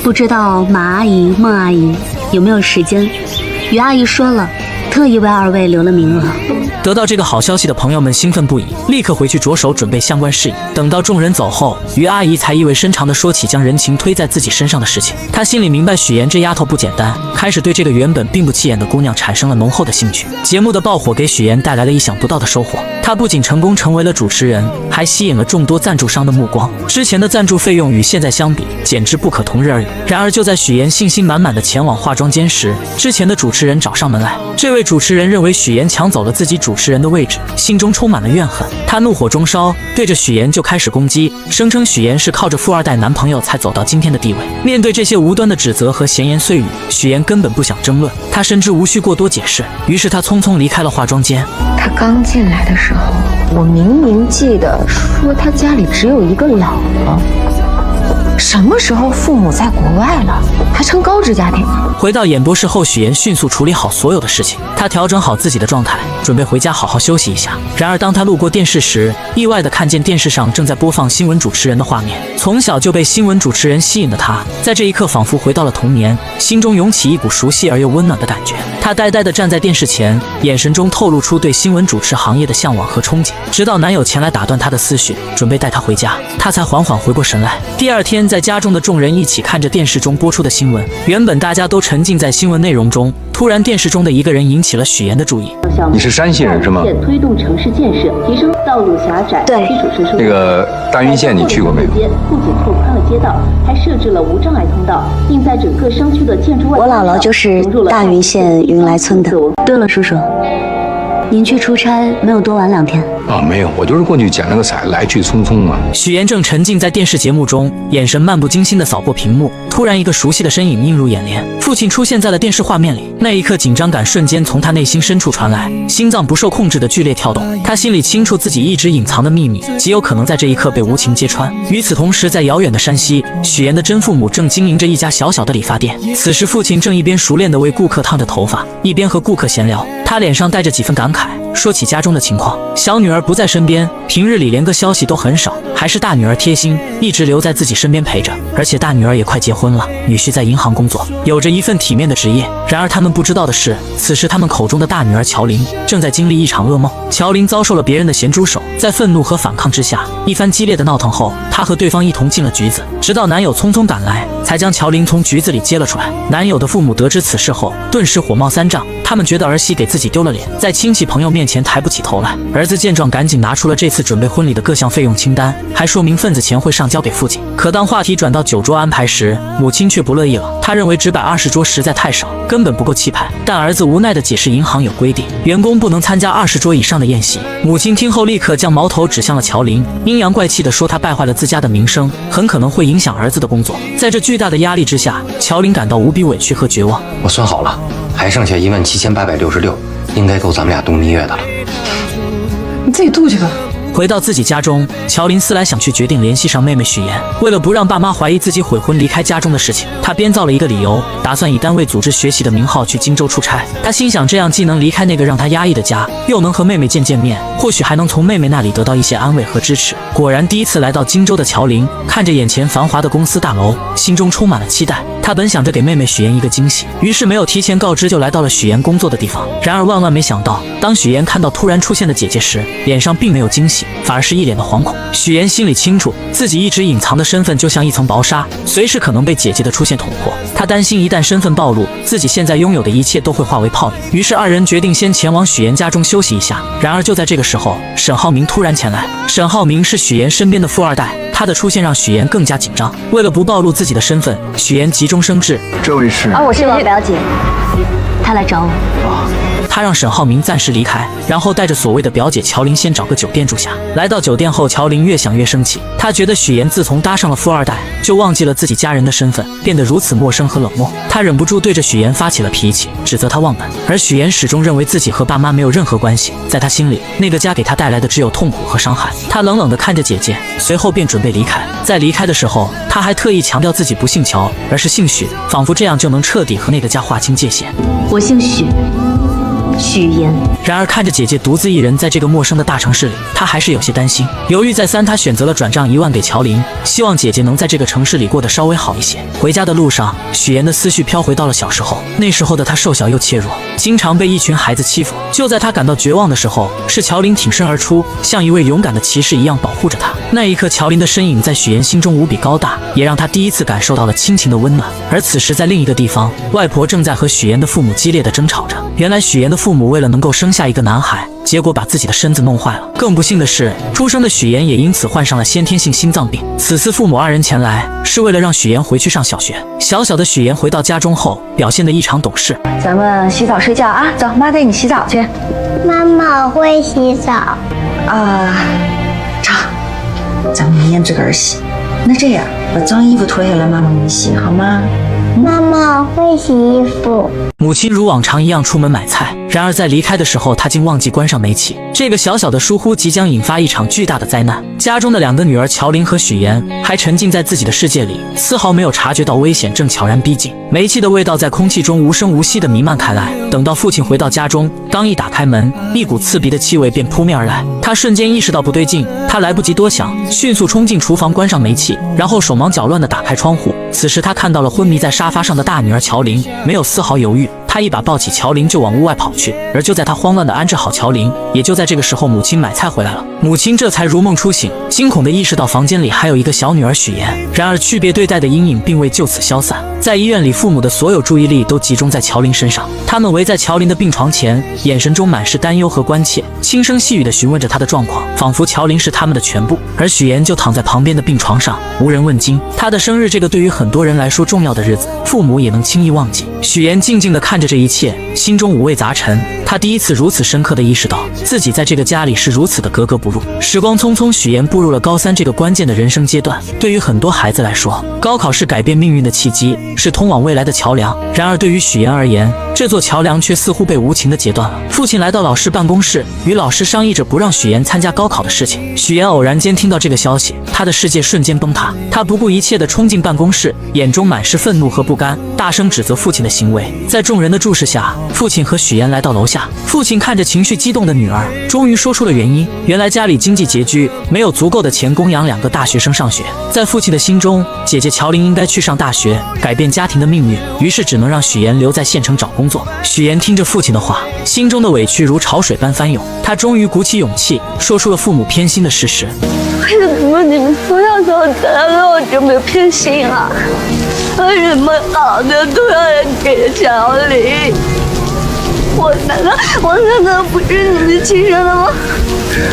不知道马阿姨、孟阿姨有没有时间？于阿姨说了，特意为二位留了名额。得到这个好消息的朋友们兴奋不已，立刻回去着手准备相关事宜。等到众人走后，于阿姨才意味深长地说起将人情推在自己身上的事情。她心里明白许妍这丫头不简单，开始对这个原本并不起眼的姑娘产生了浓厚的兴趣。节目的爆火给许妍带来了意想不到的收获，她不仅成功成为了主持人，还吸引了众多赞助商的目光。之前的赞助费用与现在相比，简直不可同日而语。然而就在许妍信心满满地前往化妆间时，之前的主持人找上门来。这位主持人认为许妍抢走了自己主持人的位置，心中充满了怨恨。他怒火中烧，对着许妍就开始攻击，声称许妍是靠着富二代男朋友才走到今天的地位。面对这些无端的指责和闲言碎语，许妍根本不想争论，她深知无需过多解释，于是她匆匆离开了化妆间。他刚进来的时候，我明明记得说他家里只有一个老婆。什么时候父母在国外了，还成高知家庭了？回到演播室后，许妍迅速处理好所有的事情，她调整好自己的状态，准备回家好好休息一下。然而当她路过电视时，意外地看见电视上正在播放新闻主持人的画面。从小就被新闻主持人吸引的她，在这一刻仿佛回到了童年，心中涌起一股熟悉而又温暖的感觉。她呆呆地站在电视前，眼神中透露出对新闻主持行业的向往和憧憬。直到男友前来打断她的思绪，准备带她回家，她才缓缓回过神来。第二天，在家中的众人一起看着电视中播出的新闻，原本大家都沉浸在新闻内容中，突然电视中的一个人引起了许妍的注意。你是山西人是吗？推动城市建设，提升道路狭窄，对，基础设施。那个大云县你去过没有？不仅拓宽了街道，还设置了无障碍通道，并在整个商区的建筑外。我姥姥就是大云县云来村的。对了，叔叔，您去出差没有多玩2天？没有，我就是过去捡了个彩，来去匆匆嘛。许妍正沉浸在电视节目中，眼神漫不经心地扫过屏幕，突然一个熟悉的身影映入眼帘，父亲出现在了电视画面里。那一刻，紧张感瞬间从他内心深处传来，心脏不受控制的剧烈跳动。他心里清楚自己一直隐藏的秘密，极有可能在这一刻被无情揭穿。与此同时，在遥远的山西，许妍的真父母正经营着一家小小的理发店。此时，父亲正一边熟练地为顾客烫着头发，一边和顾客闲聊，他脸上带着几分感慨，说起家中的情况。小女儿不在身边，平日里连个消息都很少，还是大女儿贴心，一直留在自己身边陪着。而且大女儿也快结婚了，女婿在银行工作，有着一份体面的职业。然而他们不知道的是，此时他们口中的大女儿乔琳正在经历一场噩梦。乔琳遭受了别人的咸猪手，在愤怒和反抗之下，一番激烈的闹腾后，她和对方一同进了局子，直到男友匆匆赶来，才将乔琳从局子里接了出来。男友的父母得知此事后，顿时火冒三丈，他们觉得儿媳给自己丢了脸，在亲戚朋友面前抬不起头来。儿子见状，赶紧拿出了这次准备婚礼的各项费用清单，还说明份子钱会上交给父亲。可当话题转到酒桌安排时，母亲却不乐意了，她认为只摆20桌实在太少，根本不够气派。但儿子无奈地解释，银行有规定，员工不能参加20桌以上的宴席。母亲听后立刻将矛头指向了乔琳，阴阳怪气地说她败坏了自家的名声，很可能会影响儿子的工作。在这巨大的压力之下，乔琳感到无比委屈和绝望。我算好了，还剩下17866，应该够咱们俩度蜜月的了。你自己度去吧。回到自己家中，乔琳思来想去，决定联系上妹妹许妍。为了不让爸妈怀疑自己悔婚离开家中的事情，她编造了一个理由，打算以单位组织学习的名号去荆州出差。她心想，这样既能离开那个让她压抑的家，又能和妹妹见面，或许还能从妹妹那里得到一些安慰和支持。果然，第一次来到荆州的乔琳看着眼前繁华的公司大楼，心中充满了期待。她本想着给妹妹许妍一个惊喜，于是没有提前告知，就来到了许妍工作的地方。然而万万没想到，当许妍看到突然出现的姐姐时，脸上并没有惊喜，反而是一脸的惶恐。许妍心里清楚，自己一直隐藏的身份就像一层薄纱，随时可能被姐姐的出现捅破。她担心一旦身份暴露，自己现在拥有的一切都会化为泡影。于是二人决定先前往许妍家中休息一下。然而就在这个时候，沈浩明突然前来。沈浩明是许妍身边的富二代，他的出现让许妍更加紧张。为了不暴露自己的身份，许妍急中生智，这位是我是王表姐，她来找我。他让沈浩明暂时离开，然后带着所谓的表姐乔琳先找个酒店住下。来到酒店后，乔琳越想越生气，她觉得许妍自从搭上了富二代，就忘记了自己家人的身份，变得如此陌生和冷漠。她忍不住对着许妍发起了脾气，指责她忘本。而许妍始终认为自己和爸妈没有任何关系，在她心里，那个家给她带来的只有痛苦和伤害。她冷冷地看着姐姐，随后便准备离开。在离开的时候，她还特意强调自己不姓乔，而是姓许，仿佛这样就能彻底和那个家划清界限。我姓许，许言。然而看着姐姐独自一人在这个陌生的大城市里，他还是有些担心。犹豫再三，他选择了转账1万给乔琳，希望姐姐能在这个城市里过得稍微好一些。回家的路上，许言的思绪飘回到了小时候，那时候的他瘦小又怯弱，经常被一群孩子欺负。就在他感到绝望的时候，是乔琳挺身而出，像一位勇敢的骑士一样保护着他。那一刻，乔琳的身影在许言心中无比高大，也让他第一次感受到了亲情的温暖。而此时，在另一个地方，外婆正在和许言的父母激烈的争吵着。原来许言的父母为了能够生下一个男孩，结果把自己的身子弄坏了。更不幸的是，出生的许言也因此患上了先天性心脏病。此次父母二人前来，是为了让许言回去上小学。小小的许言回到家中后，表现得异常懂事。咱们洗澡睡觉啊，走，妈带你洗澡去。妈妈，我会洗澡。成，咱们明天自个儿洗。那这样，把脏衣服脱下来，妈妈给你洗好吗？妈妈会洗衣服。母亲如往常一样出门买菜，然而在离开的时候，她竟忘记关上煤气。这个小小的疏忽即将引发一场巨大的灾难。家中的2个女儿乔琳和许言还沉浸在自己的世界里，丝毫没有察觉到危险正悄然逼近。煤气的味道在空气中无声无息地弥漫开来。等到父亲回到家中，刚一打开门，一股刺鼻的气味便扑面而来。他瞬间意识到不对劲，他来不及多想，迅速冲进厨房关上煤气，然后手忙脚乱地打开窗户。此时他看到了昏迷在沙发上的大女儿乔琳，没有丝毫犹豫，他一把抱起乔琳就往屋外跑去。而就在他慌乱地安置好乔琳，也就在这个时候，母亲买菜回来了。母亲这才如梦初醒，惊恐地意识到房间里还有一个小女儿许言。然而区别对待的阴影并未就此消散。在医院里，父母的所有注意力都集中在乔琳身上，他们围在乔琳的病床前，眼神中满是担忧和关切，轻声细语地询问着她的状况，仿佛乔琳是他们的全部。而许言就躺在旁边的病床上，无人问津。他的生日，这个对于很多人来说重要的日子，父母也能轻易忘记。许言静静地看着这一切，心中五味杂陈。他第一次如此深刻地意识到，自己在这个家里是如此的格格不入。时光匆匆，许言步入了高3这个关键的人生阶段。对于很多孩子来说，高考是改变命运的契机，是通往未来的桥梁。然而对于许言而言，这座桥梁却似乎被无情地截断了。父亲来到老师办公室，与老师商议着不让许言参加高考的事情。许言偶然间听到这个消息，他的世界瞬间崩塌。他不顾一切地冲进办公室，眼中满是愤怒和不甘，大声指责父亲的行为。在众人的注视下，父亲和许言来到楼下。父亲看着情绪激动的女儿，终于说出了原因。原来家里经济拮据，没有足够的钱供养2个大学生上学。在父亲的心中，姐姐乔琳应该去上大学，改变家庭的命运，于是只能让许言留在县城找工作。许言听着父亲的话，心中的委屈如潮水般翻涌。他终于鼓起勇气，说出了父母偏心的事实。为什么你们从小到大对我这么偏心啊？为什么好的都要给乔琳？我难道不是你们亲生的吗？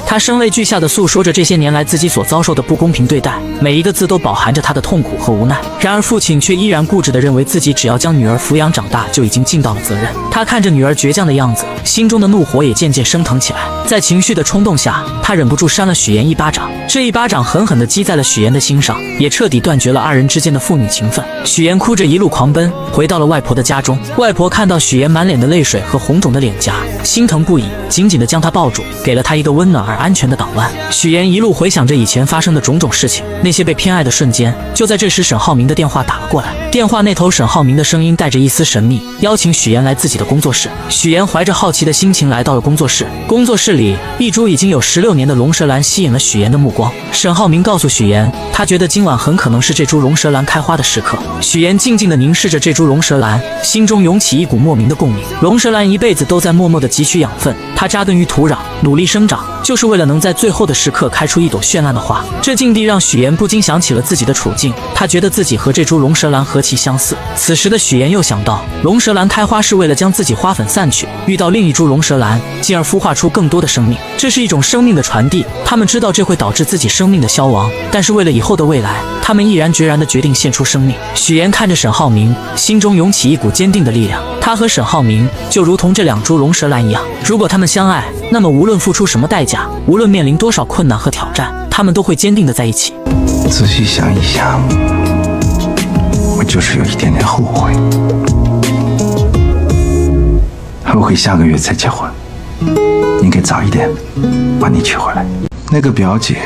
他声泪俱下地诉说着这些年来自己所遭受的不公平对待，每一个字都饱含着他的痛苦和无奈。然而父亲却依然固执地认为自己只要将女儿抚养长大就已经尽到了责任。他看着女儿倔强的样子，心中的怒火也渐渐升腾起来。在情绪的冲动下，他忍不住扇了许言一巴掌。这一巴掌狠狠地击在了许言的心上，也彻底断绝了2人之间的父女情分。许言哭着一路狂奔，回到了外婆的家中。外婆看到许言满脸的泪水和红肿的脸颊，心疼不已，紧紧地将他抱住，给了他一个温暖而安全的港湾。许言一路回想着以前发生的种种事情，那些被偏爱的瞬间。就在这时，沈浩明的电话打了过来。电话那头，沈浩明的声音带着一丝神秘，邀请许言来自己的工作室。许言怀着好奇的心情来到了工作室。工作室里，一株已经有16年的龙舌兰吸引了许言的目光。沈浩明告诉许言，他觉得今晚很可能是这株龙舌兰开花的时刻。许言静静地凝视着这株龙舌兰，心中涌起一股莫名的共鸣。龙舌兰一辈子都在默默地汲取养分，它扎根于土壤，努力生长，就是为了能在最后的时刻开出一朵绚烂的花。这境地让许言不禁想起了自己的处境，他觉得自己和这株龙舌兰何其相似。此时的许言又想到，龙舌兰开花是为了将自己花粉散去，遇到另一株龙舌兰，进而孵化出更多的生命。这是一种生命的传递，他们知道这会导致自己生命的消亡，但是为了以后的未来，他们毅然决然地决定献出生命。许言看着沈浩明，心中涌起一股坚定的力量。他和沈浩明就如同这2株龙舌兰一样，如果他们相爱，那么无论付出什么代价，无论面临多少困难和挑战，他们都会坚定地在一起。仔细想一想，我就是有一点点后悔，后悔下个月才结婚，应该早一点把你娶回来。那个表姐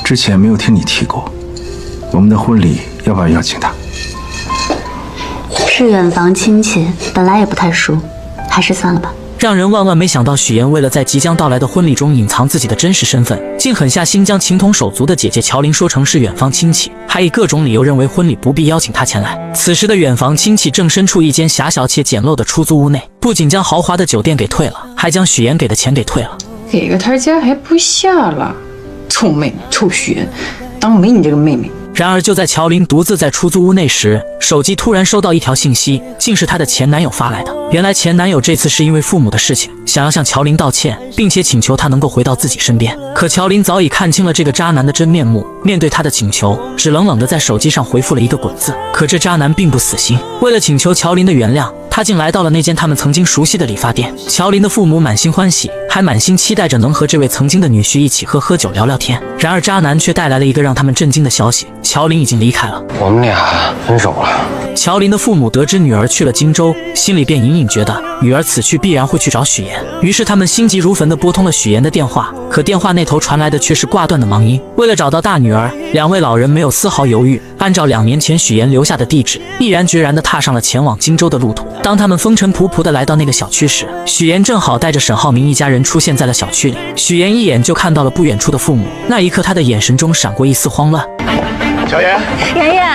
之前没有听你提过，我们的婚礼要不要邀请她？是远房亲戚，本来也不太熟，还是算了吧。让人万万没想到许妍为了在即将到来的婚礼中隐藏自己的真实身份，竟狠下心将情同手足的姐姐乔琳说成是远房亲戚，还以各种理由认为婚礼不必邀请她前来。此时的远房亲戚正身处一间狭小且简陋的出租屋内，不仅将豪华的酒店给退了，还将许妍给的钱给退了。给个台阶还不下了，臭妹妹，臭许妍，当没你这个妹妹。然而就在乔琳独自在出租屋内时，手机突然收到一条信息，竟是她的前男友发来的。原来前男友这次是因为父母的事情，想要向乔琳道歉，并且请求她能够回到自己身边。可乔琳早已看清了这个渣男的真面目，面对他的请求，只冷冷地在手机上回复了一个滚字。可这渣男并不死心，为了请求乔琳的原谅，他竟来到了那间他们曾经熟悉的理发店。乔琳的父母满心欢喜，还满心期待着能和这位曾经的女婿一起喝酒聊聊天。然而渣男却带来了一个让他们震惊的消息：乔琳已经离开了。我们俩分手了。乔琳的父母得知女儿去了荆州，心里便隐隐觉得女儿此去必然会去找许妍，于是他们心急如焚地拨通了许妍的电话。可电话那头传来的却是挂断的忙音。为了找到大女儿，两位老人没有丝毫犹豫，按照2年前许妍留下的地址，毅然决然地踏上了前往荆州的路途。当他们风尘仆仆地来到那个小区时，许妍正好带着沈浩明一家人出现在了小区里。许妍一眼就看到了不远处的父母，那一刻她的眼神中闪过一丝慌乱。小妍，妍妍。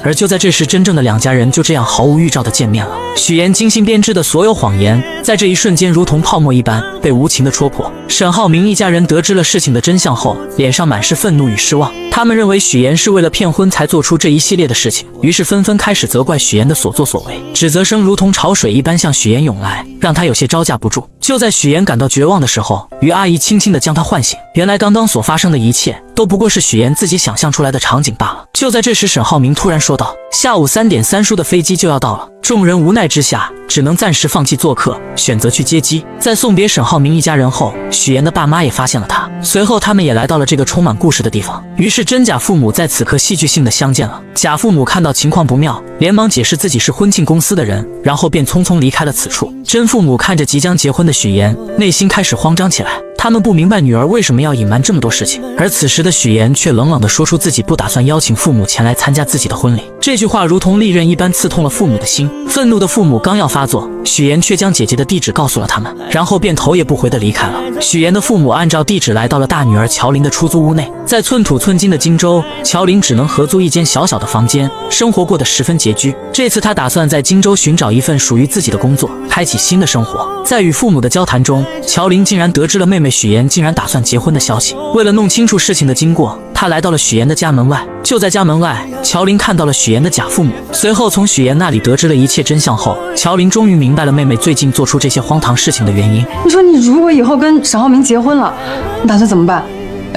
而就在这时，真正的两家人就这样毫无预兆地见面了。许妍精心编织的所有谎言，在这一瞬间如同泡沫一般被无情地戳破。沈浩明一家人得知了事情的真相后，脸上满是愤怒与失望。他们认为许妍是为了骗婚才做出这一系列的事情，于是纷纷开始责怪许妍的所作所为，指责声如同潮水一般向许妍涌来，让她有些招架不住。就在许妍感到绝望的时候，于阿姨轻轻地将她唤醒。原来刚刚所发生的一切都不过是许妍自己想象出来的场景罢了。就在这时，沈浩明突然说道：下午3点3叔的飞机就要到了。众人无奈之下，只能暂时放弃做客，选择去接机。在送别沈浩明一家人后，许妍的爸妈也发现了他，随后他们也来到了这个充满故事的地方。于是真假父母在此刻戏剧性的相见了。假父母看到情况不妙，连忙解释自己是婚庆公司的人，然后便匆匆离开了此处。真父母看着即将结婚的许妍，内心开始慌张起来。他们不明白女儿为什么要隐瞒这么多事情，而此时的许妍却冷冷地说出自己不打算邀请父母前来参加自己的婚礼。这句话如同利刃一般刺痛了父母的心。愤怒的父母刚要发作，许妍却将姐姐的地址告诉了他们，然后便头也不回地离开了。许妍的父母按照地址来到了大女儿乔琳的出租屋内。在寸土寸金的荆州，乔琳只能合租一间小小的房间，生活过得十分拮据。这次她打算在荆州寻找一份属于自己的工作，开启新的生活。在与父母的交谈中，乔琳竟然得知了妹妹许妍竟然打算结婚的消息。为了弄清楚事情的经过，她来到了许妍的家门外。就在家门外，乔琳看到了许妍的假父母，随后从许妍那里得知了一切真相后，乔琳终于明白了妹妹最近做出这些荒唐事情的原因。你说你如果以后跟沈浩明结婚了，你打算怎么办？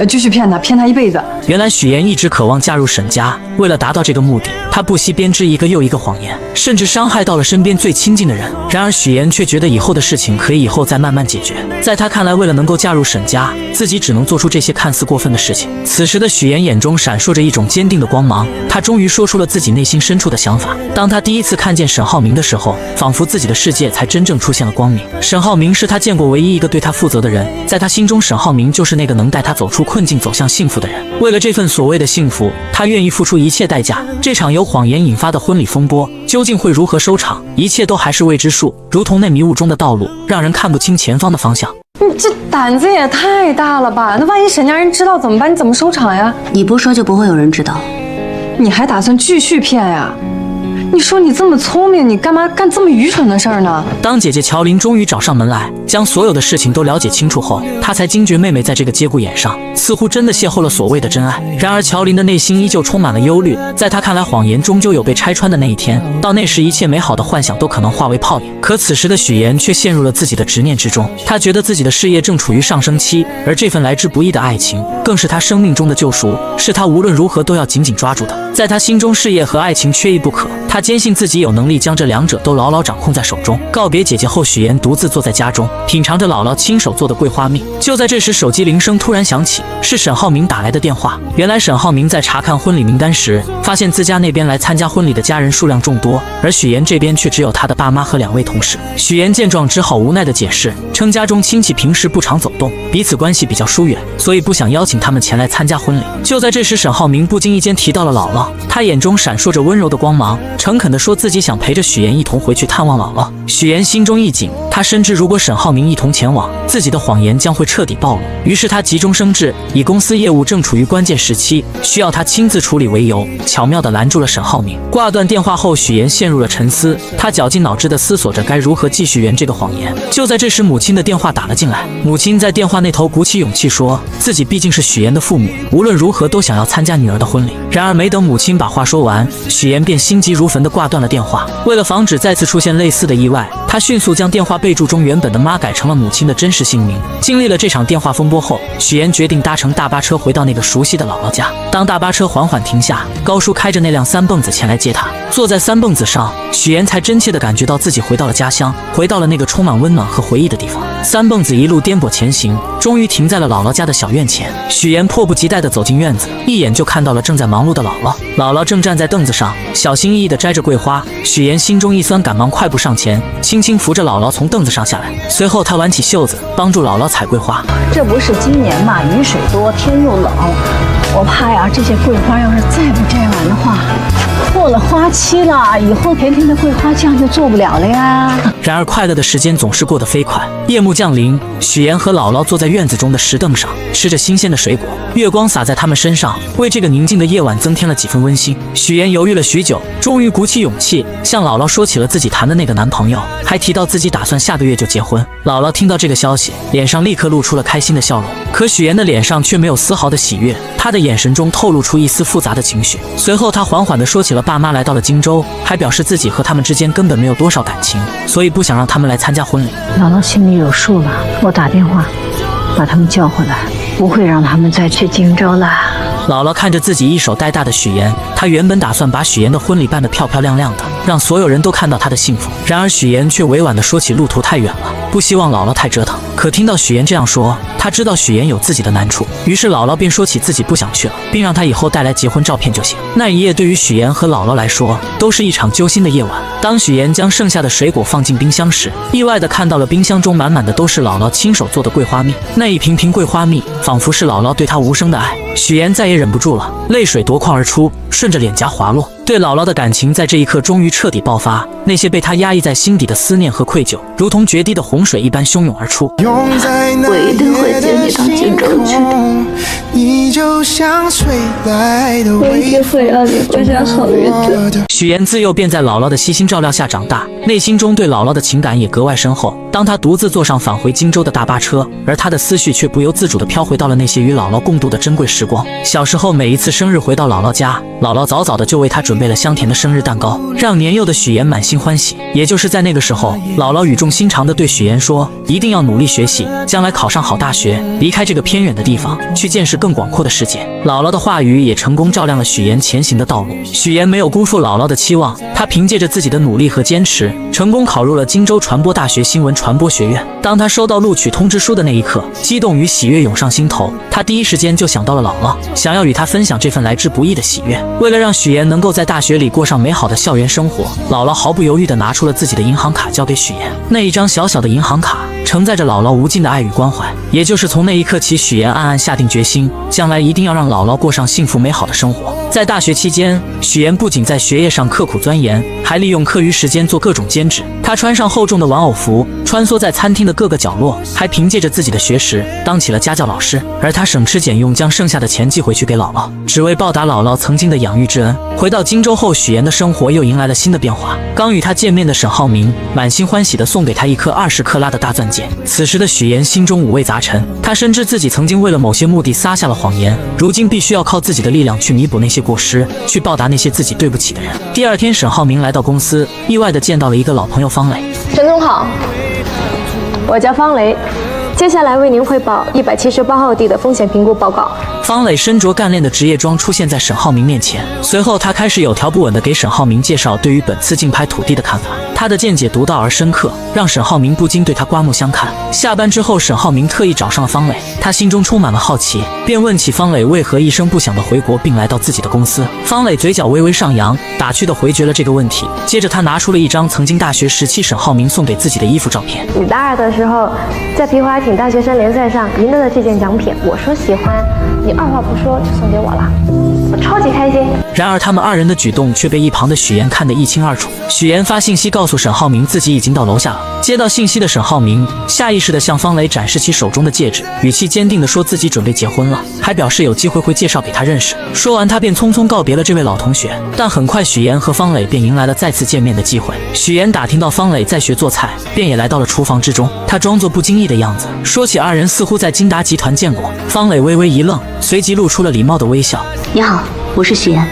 继续骗他一辈子。原来许妍一直渴望嫁入沈家，为了达到这个目的，她不惜编织一个又一个谎言，甚至伤害到了身边最亲近的人。然而许妍却觉得以后的事情可以以后再慢慢解决。在她看来，为了能够嫁入沈家，自己只能做出这些看似过分的事情。此时的许妍眼中闪烁着一种坚定的光芒，她终于说出了自己内心深处的想法。当她第一次看见沈浩明的时候，仿佛自己的世界才真正出现了光明。沈浩明是她见过唯一一个对她负责的人，在她心中，沈浩明就是那个能带她走出困境走向幸福的人。为了这份所谓的幸福，她愿意付出一切代价。这场由谎言引发的婚礼风波究竟会如何收场，一切都还是未知数，如同那迷雾中的道路，让人看不清前方的方向。你这胆子也太大了吧？那万一沈家人知道怎么办？你怎么收场呀？你不说就不会有人知道。你还打算继续骗呀？你说你这么聪明，你干嘛干这么愚蠢的事儿呢？当姐姐乔琳终于找上门来，将所有的事情都了解清楚后，她才惊觉妹妹在这个节骨眼上似乎真的邂逅了所谓的真爱。然而乔琳的内心依旧充满了忧虑，在她看来，谎言终究有被拆穿的那一天，到那时一切美好的幻想都可能化为泡影。可此时的许妍却陷入了自己的执念之中，她觉得自己的事业正处于上升期，而这份来之不易的爱情更是她生命中的救赎，是她无论如何都要紧紧抓住的。在她心中，事业和爱情缺一不可，她坚信自己有能力将这两者都牢牢掌控在手中。告别姐姐后，许妍独自坐在家中，品尝着姥姥亲手做的桂花蜜。就在这时，手机铃声突然响起，是沈浩明打来的电话。原来沈浩明在查看婚礼名单时，发现自家那边来参加婚礼的家人数量众多，而许妍这边却只有她的爸妈和2位同事。许妍见状，只好无奈地解释，称家中亲戚平时不常走动，彼此关系比较疏远，所以不想邀请他们前来参加婚礼。就在这时，沈浩明不经意间提到了姥姥，他眼中闪烁着温柔的光芒，诚诚恳地说自己想陪着许岩一同回去探望姥姥。许岩心中一紧，他深知如果沈浩明一同前往，自己的谎言将会彻底暴露。于是他急中生智，以公司业务正处于关键时期，需要他亲自处理为由，巧妙地拦住了沈浩明。挂断电话后，许岩陷入了沉思，他绞尽脑汁地思索着该如何继续圆这个谎言。就在这时，母亲的电话打了进来。母亲在电话那头鼓起勇气说，自己毕竟是许岩的父母，无论如何都想要参加女儿的婚礼。然而没等母亲把话说完，许岩便心急如焚地挂断了电话。为了防止再次出现类似的意外，他迅速将电话备注中原本的妈改成了母亲的真实姓名。经历了这场电话风波后，许岩决定搭乘大巴车回到那个熟悉的姥姥家。当大巴车缓缓停下，高叔开着那辆三蹦子前来接他。坐在三蹦子上，许岩才真切地感觉到自己回到了家乡，回到了那个充满温暖和回忆的地方。三蹦子一路颠簸前行，终于停在了姥姥家的小院前。许岩迫不及待地走进院子，一眼就看到了正在忙碌的姥姥。姥姥正站在凳子上，小心翼翼地摘着桂花。许岩心中一酸，赶忙快步上前，轻轻扶着姥姥从凳子上下来。随后他挽起袖子，帮助姥姥采桂花。这不是今年嘛，雨水多，天又冷，我怕呀，这些桂花要是再不摘完的话，过了花期了，以后甜甜的桂花酱就做不了了呀。然而快乐的时间总是过得飞快。夜幕降临，许岩和姥姥坐在院子中的石凳上，吃着新鲜的水果，月光洒在他们身上，为这个宁静的夜晚增添了几分温馨。许岩犹豫了许久，终于鼓起勇气向姥姥说起了自己谈的那个男朋友，还提到自己打算下个月就结婚。姥姥听到这个消息，脸上立刻露出了开心的笑容，可许岩的脸上却没有丝毫的喜悦，他的眼神中透露出一丝复杂的情绪。随后他缓缓地说起了爸妈来到了荆州，还表示自己和他们之间根本没有多少感情，所以不想让他们来参加婚礼。姥姥心里有数了，我打电话把他们叫回来，不会让他们再去荆州了。姥姥看着自己一手带大的许岩，她原本打算把许岩的婚礼办得漂漂亮亮的，让所有人都看到她的幸福。然而许岩却委婉地说起路途太远了，不希望姥姥太折腾。可听到许岩这样说，她知道许岩有自己的难处，于是姥姥便说起自己不想去了，并让她以后带来结婚照片就行。那一夜对于许岩和姥姥来说都是一场揪心的夜晚。当许岩将剩下的水果放进冰箱时，意外地看到了冰箱中满满的都是姥姥亲手做的桂花蜜。那一瓶瓶桂花蜜仿佛是姥姥对她无声的爱。许岩再也忍不住了，泪水夺眶而出，顺着脸颊滑落。对姥姥的感情在这一刻终于彻底爆发，那些被他压抑在心底的思念和愧疚，如同决堤的洪水一般汹涌而出。我一定会接你到荆州去的，我一定会让你过上好日子。许岩自幼便在姥姥的悉心照料下长大，内心中对姥姥的情感也格外深厚。当他独自坐上返回荆州的大巴车，而他的思绪却不由自主地飘回到了那些与姥姥共度的珍贵时光。小时候每一次生日回到姥姥家，姥姥早早的就为他准备了香甜的生日蛋糕，让年幼的许岩满心欢喜。也就是在那个时候，姥姥语重心长地对许岩说，一定要努力学习，将来考上好大学，离开这个偏远的地方，去见识更广阔的世界。姥姥的话语也成功照亮了许岩前行的道路。许岩没有辜负姥姥的期望，他凭借着自己的努力和坚持，成功考入了荆州传播大学新闻传播学院。当他收到录取通知书的那一刻，激动与喜悦涌上心头，他第一时间就想到了姥姥，想要与她分享这份来之不易的喜悦。为了让许岩能够在大学里过上美好的校园生活，姥姥毫不犹豫地拿出了自己的银行卡交给许岩。那一张小小的银行卡承载着姥姥无尽的爱与关怀。也就是从那一刻起，许岩暗暗下定决心，将来一定要让姥姥过上幸福美好的生活。在大学期间，许岩不仅在学业上刻苦钻研，还利用课余时间做各种兼职。他穿上厚重的玩偶服，穿梭在餐厅的各个角落，还凭借着自己的学识当起了家教老师。而他省吃俭用，将剩下的钱寄回去给姥姥，只为报答姥姥曾经的养育之恩。回到荆州后，许岩的生活又迎来了新的变化。刚与他见面的沈浩明满心欢喜地送给他一颗20克拉的大钻戒。此时的许岩心中五味杂陈，他深知自己曾经为了某些目的撒下了谎言，如今必须要靠自己的力量去弥补那些过失，去报答那些自己对不起的人。第二天，沈浩明来到公司，意外地见到了一个老朋友方磊。陈总好，我叫方雷，接下来为您汇报178号地的风险评估报告。方磊身着干练的职业装出现在沈浩明面前，随后他开始有条不紊地给沈浩明介绍对于本次竞拍土地的看法。他的见解独到而深刻，让沈浩明不禁对他刮目相看。下班之后，沈浩明特意找上了方磊，他心中充满了好奇，便问起方磊为何一声不响地回国并来到自己的公司。方磊嘴角微微上扬，打趣地回绝了这个问题。接着他拿出了一张曾经大学时期沈浩明送给自己的衣服照片。你大二的时候在皮划艇大学生联赛上赢得了这件奖品，我说喜欢，你二话不说就送给我了，我超级开心。然而他们二人的举动却被一旁的许岩看得一清二楚。许岩发信息告诉沈浩明自己已经到楼下了。接到信息的沈浩明下意识地向方磊展示起手中的戒指，语气坚定地说自己准备结婚了，还表示有机会会介绍给他认识。说完他便匆匆告别了这位老同学。但很快许岩和方磊便迎来了再次见面的机会。许岩打听到方磊在学做菜，便也来到了厨房之中。他装作不经意的样子，说起二人似乎在金达集团见过。方磊微微一愣，随即露出了礼貌的微笑。你好，我是许岩。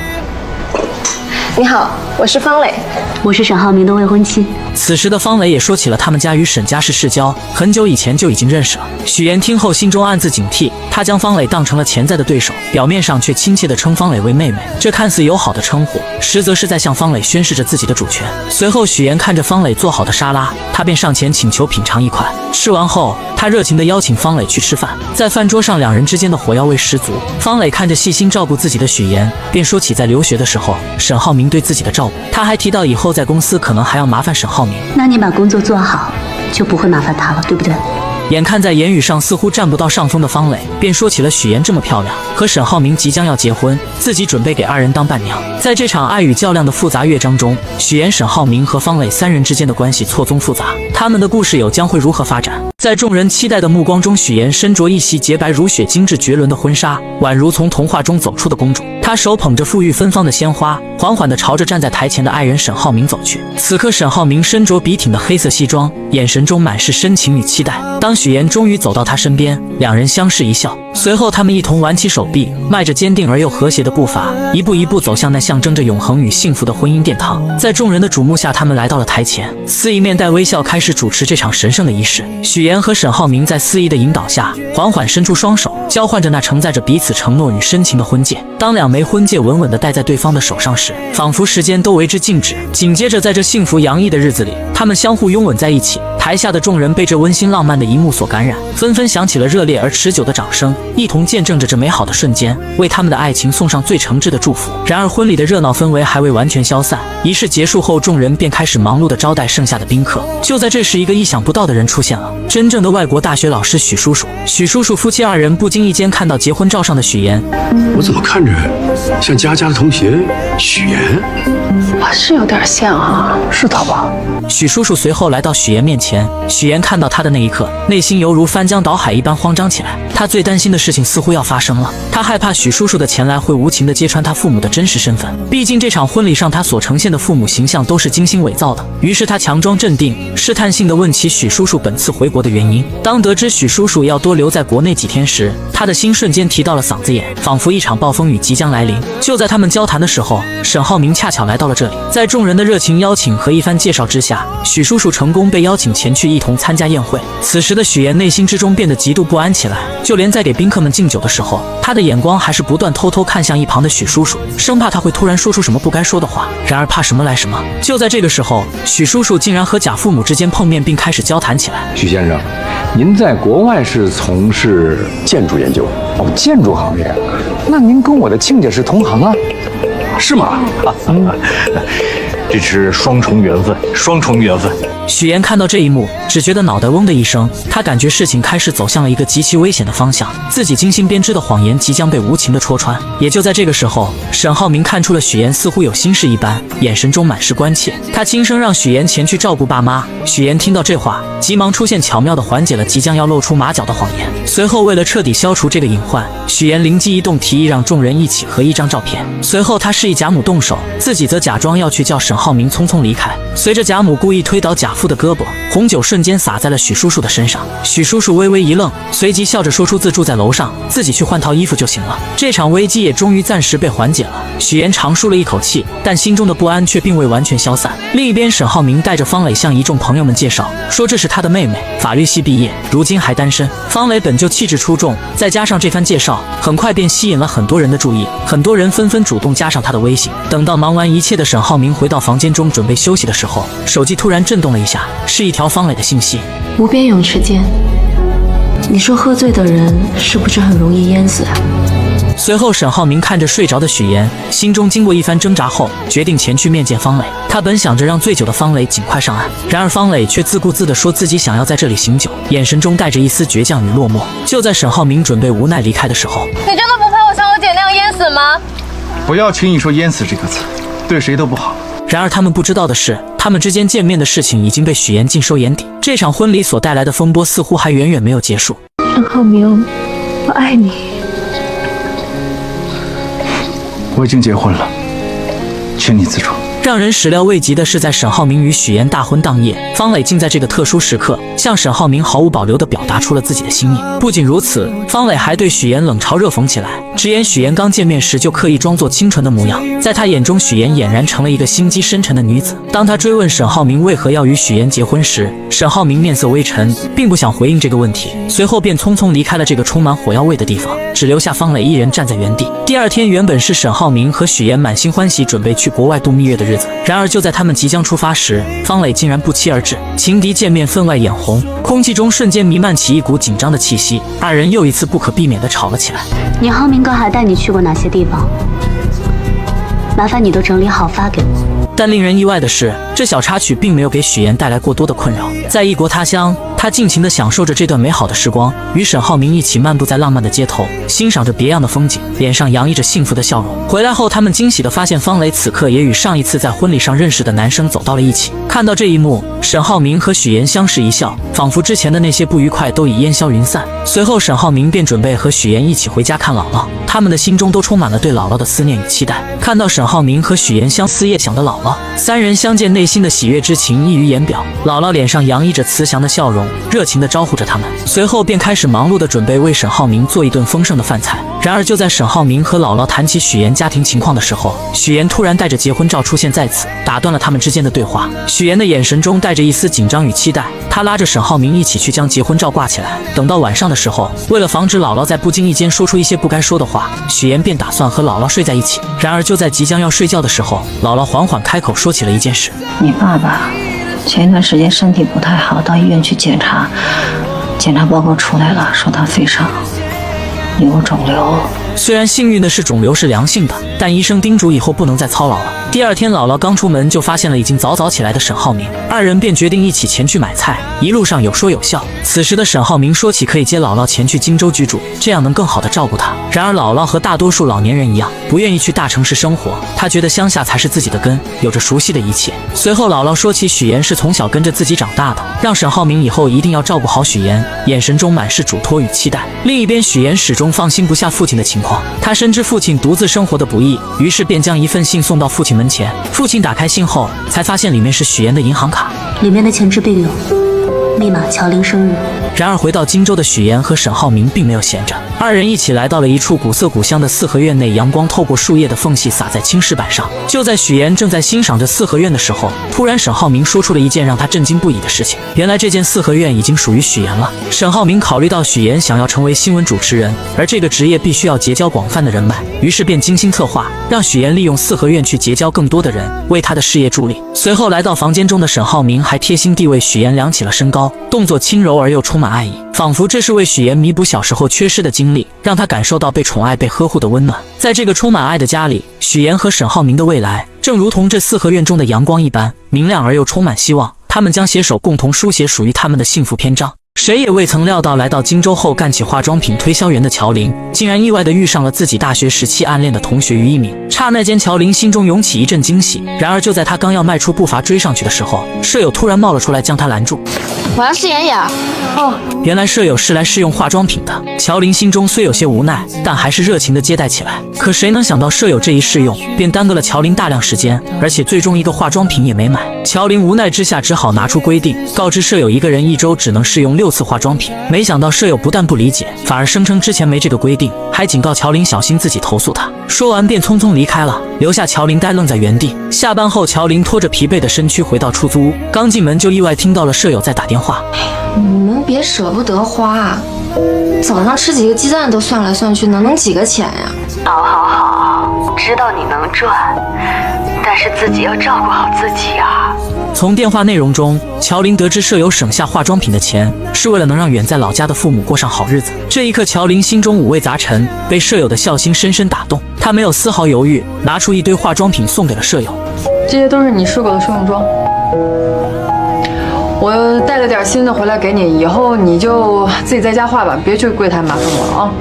你好，我是方磊，我是沈浩明的未婚妻。此时的方磊也说起了他们家与沈家是世交，很久以前就已经认识了。许岩听后心中暗自警惕，他将方磊当成了潜在的对手，表面上却亲切地称方磊为妹妹。这看似友好的称呼，实则是在向方磊宣示着自己的主权。随后许岩看着方磊做好的沙拉，他便上前请求品尝一块。吃完后，他热情地邀请方磊去吃饭。在饭桌上，两人之间的火药味十足。方磊看着细心照顾自己的许岩，便说起在留学的时候沈浩明对自己的照顾。他还提到以后在公司可能还要麻烦沈浩明。那你把工作做好，就不会麻烦他了，对不对？眼看在言语上似乎占不到上风的方磊，便说起了许岩这么漂亮，和沈浩明即将要结婚，自己准备给二人当伴娘。在这场爱与较量的复杂乐章中，许岩、沈浩明和方磊三人之间的关系错综复杂，他们的故事有将会如何发展？在众人期待的目光中，许岩身着一袭洁白如雪、精致绝伦的婚纱，宛如从童话中走出的公主。她手捧着馥郁芬芳的鲜花，缓缓地朝着站在台前的爱人沈浩明走去。此刻，沈浩明身着笔挺的黑色西装，眼神中满是深情与期待。当许岩终于走到他身边，两人相视一笑，随后他们一同挽起手臂，迈着坚定而又和谐的步伐，一步一步走向那象征着永恒与幸福的婚姻殿堂。在众人的瞩目下，他们来到了台前，司仪面带微笑开始主持这场神圣的仪式。许岩和沈浩明在司仪的引导下，缓缓伸出双手，交换着那承载着彼此承诺与深情的婚戒。当两枚婚戒稳稳地戴在对方的手上时，仿佛时间都为之静止。紧接着，在这幸福洋溢的日子里，他们相互拥吻在一起。台下的众人被这温馨浪漫的一幕所感染，纷纷响起了热烈而持久的掌声，一同见证着这美好的瞬间，为他们的爱情送上最诚挚的祝福。然而，婚礼的热闹氛围还未完全消散，仪式结束后，众人便开始忙碌地招待剩下的宾客。就在这时，一个意想不到的人出现了，真正的外国大学老师许叔叔。许叔叔夫妻二人不经意间看到结婚照上的许岩，我怎么看着像佳佳的同学许岩？我是有点像啊，是他吧？许叔叔随后来到许岩面前，许岩看到他的那一刻，内心犹如翻江倒海一般慌张起来。他最担心的事情似乎要发生了，他害怕许叔叔的前来会无情地揭穿他父母的真实身份。毕竟这场婚礼上他所呈现的父母形象都是精心伪造的。于是他强装镇定，试探性地问起许叔叔本次回国的原因。当得知许叔叔要多留在国内几天时，他的心瞬间提到了嗓子眼，仿佛一场暴风雨即将来临。就在他们交谈的时候，沈浩明恰巧来到了这里。在众人的热情邀请和一番介绍之下，许叔叔成功被邀请前去一同参加宴会。此时的许岩内心之中变得极度不安起来，就连在给宾客们敬酒的时候，他的眼光还是不断偷偷看向一旁的许叔叔，生怕他会突然说出什么不该说的话。然而怕什么来什么，就在这个时候，许叔叔竟然和贾父母之间碰面，并开始交谈起来。许先生，您在国外是从事建筑研究？哦，建筑行业，那您跟我的亲家是同行啊？是吗？这是双重缘分，双重缘分。许岩看到这一幕，只觉得脑袋嗡的一声，他感觉事情开始走向了一个极其危险的方向，自己精心编织的谎言即将被无情的戳穿。也就在这个时候，沈浩明看出了许岩似乎有心事一般，眼神中满是关切，他轻声让许岩前去照顾爸妈。许岩听到这话，急忙出现，巧妙地缓解了即将要露出马脚的谎言。随后为了彻底消除这个隐患，许岩灵机一动，提议让众人一起合一张照片。随后他示意贾母动手，自己则假装要去叫沈浩明匆匆离开。随着贾母故意推倒贾父的胳膊，红酒瞬间洒在了许叔叔的身上。许叔叔微微一愣，随即笑着说出自住在楼上，自己去换套衣服就行了。这场危机也终于暂时被缓解了。许岩长舒了一口气，但心中的不安却并未完全消散。另一边，沈浩明带着方磊向一众朋友们介绍，说这是他的妹妹，法律系毕业，如今还单身。方磊本就气质出众，再加上这番介绍，很快便吸引了很多人的注意，很多人纷纷主动加上他的微信。等到忙完一切的沈浩明回到房间中准备休息的时候，手机突然震动了一下，是一条方磊的信息。无边泳池见。你说喝醉的人是不是很容易淹死啊？随后沈浩明看着睡着的许岩，心中经过一番挣扎后，决定前去面见方磊。他本想着让醉酒的方磊尽快上岸，然而方磊却自顾自地说自己想要在这里醒酒，眼神中带着一丝倔强与落寞。就在沈浩明准备无奈离开的时候，你真的不姐那样淹死吗？不要轻易说淹死这个词，对谁都不好。然而他们不知道的是，他们之间见面的事情已经被许岩尽收眼底。这场婚礼所带来的风波似乎还远远没有结束。沈浩明，我爱你。我已经结婚了，请你自重。让人始料未及的是，在沈浩明与许岩大婚当夜，方磊竟在这个特殊时刻向沈浩明毫无保留地表达出了自己的心意。不仅如此，方磊还对许岩冷嘲热讽起来，直言许岩刚见面时就刻意装作清纯的模样，在他眼中许岩俨然成了一个心机深沉的女子。当他追问沈浩明为何要与许岩结婚时，沈浩明面色微沉，并不想回应这个问题，随后便匆匆离开了这个充满火药味的地方，只留下方磊一人站在原地。第二天原本是沈浩明和许岩满心欢喜准备去国外度蜜月的日子，然而就在他们即将出发时，方磊竟然不期而至。情敌见面分外眼红，空气中瞬间弥漫起一股紧张的气息，二人又一次不可避免地吵了起来。你浩明哥还带你去过哪些地方？麻烦你都整理好发给我。但令人意外的是，这小插曲并没有给许岩带来过多的困扰。在异国他乡，他尽情地享受着这段美好的时光，与沈浩明一起漫步在浪漫的街头，欣赏着别样的风景，脸上洋溢着幸福的笑容。回来后，他们惊喜地发现方磊此刻也与上一次在婚礼上认识的男生走到了一起。看到这一幕，沈浩明和许岩相视一笑，仿佛之前的那些不愉快都已烟消云散。随后，沈浩明便准备和许岩一起回家看姥姥，他们的心中都充满了对姥姥的思念与期待。看到沈浩明和许岩相思夜想的姥姥，三人相见，内心的喜悦之情溢于言表。姥姥脸上洋溢着慈祥的笑容，热情地招呼着他们，随后便开始忙碌地准备为沈浩明做一顿丰盛的饭菜。然而就在沈浩明和姥姥谈起许岩家庭情况的时候，许岩突然带着结婚照出现在此，打断了他们之间的对话。许岩的眼神中带着一丝紧张与期待，他拉着沈浩明一起去将结婚照挂起来。等到晚上的时候，为了防止姥姥在不经意间说出一些不该说的话，许岩便打算和姥姥睡在一起。然而就在即将要睡觉的时候，姥姥缓缓开口说起了一件事。你爸爸前一段时间身体不太好，到医院去检查，检查报告出来了，说他肺上有肿瘤。虽然幸运的是肿瘤是良性的，但医生叮嘱以后不能再操劳了。第二天，姥姥刚出门就发现了已经早起来的沈浩明，二人便决定一起前去买菜，一路上有说有笑。此时的沈浩明说起可以接姥姥前去荆州居住，这样能更好的照顾她。然而姥姥和大多数老年人一样，不愿意去大城市生活，她觉得乡下才是自己的根，有着熟悉的一切。随后姥姥说起许岩是从小跟着自己长大的，让沈浩明以后一定要照顾好许岩，眼神中满是嘱托与期待。另一边，许岩始终放心不下父亲的情况，他深知父亲独自生活的不易，于是便将一份信送到父亲门前。父亲打开信后，才发现里面是许岩的银行卡，里面的钱质并有，密码乔林生日。然而回到荆州的许岩和沈浩明并没有闲着，二人一起来到了一处古色古香的四合院内，阳光透过树叶的缝隙洒在青石板上。就在许岩正在欣赏着四合院的时候，突然沈浩明说出了一件让他震惊不已的事情。原来这间四合院已经属于许岩了。沈浩明考虑到许岩想要成为新闻主持人，而这个职业必须要结交广泛的人脉，于是便精心策划，让许岩利用四合院去结交更多的人，为他的事业助力。随后来到房间中的沈浩明还贴心地为许岩量起了身高，动作轻柔而又充满爱意，仿佛这是为许岩弥补小时候缺失的经历，让他感受到被宠爱被呵护的温暖。在这个充满爱的家里，许岩和沈浩明的未来正如同这四合院中的阳光一般明亮而又充满希望，他们将携手共同书写属于他们的幸福篇章。谁也未曾料到，来到荆州后干起化妆品推销员的乔林，竟然意外地遇上了自己大学时期暗恋的同学于一鸣。刹那间，乔林心中涌起一阵惊喜。然而就在他刚要迈出步伐追上去的时候，舍友突然冒了出来将他拦住。我要是妍妍。哦，原来舍友是来试用化妆品的。乔林心中虽有些无奈，但还是热情地接待起来。可谁能想到舍友这一试用，便耽搁了乔林大量时间，而且最终一个化妆品也没买。乔林无奈之下只好拿出规定，告知舍友一个人一周只能试用6次化妆品。没想到舍友不但不理解，反而声称之前没这个规定，还警告乔林小心自己投诉他。说完便匆匆离开了，留下乔林呆愣在原地。下班后，乔林拖着疲惫的身躯回到出租屋，刚进门就意外听到了舍友在打电话。你们别舍不得花啊，早上吃几个鸡蛋都算来算去能几个钱呀？好，知道你能赚，但是自己要照顾好自己啊。从电话内容中，乔林得知舍友省下化妆品的钱是为了能让远在老家的父母过上好日子。这一刻，乔林心中五味杂陈，被舍友的孝心深深打动。他没有丝毫犹豫，拿出一堆化妆品送给了舍友。这些都是你试过的试用装，我带了点新的回来给你，以后你就自己在家画吧，别去柜台麻烦我了啊。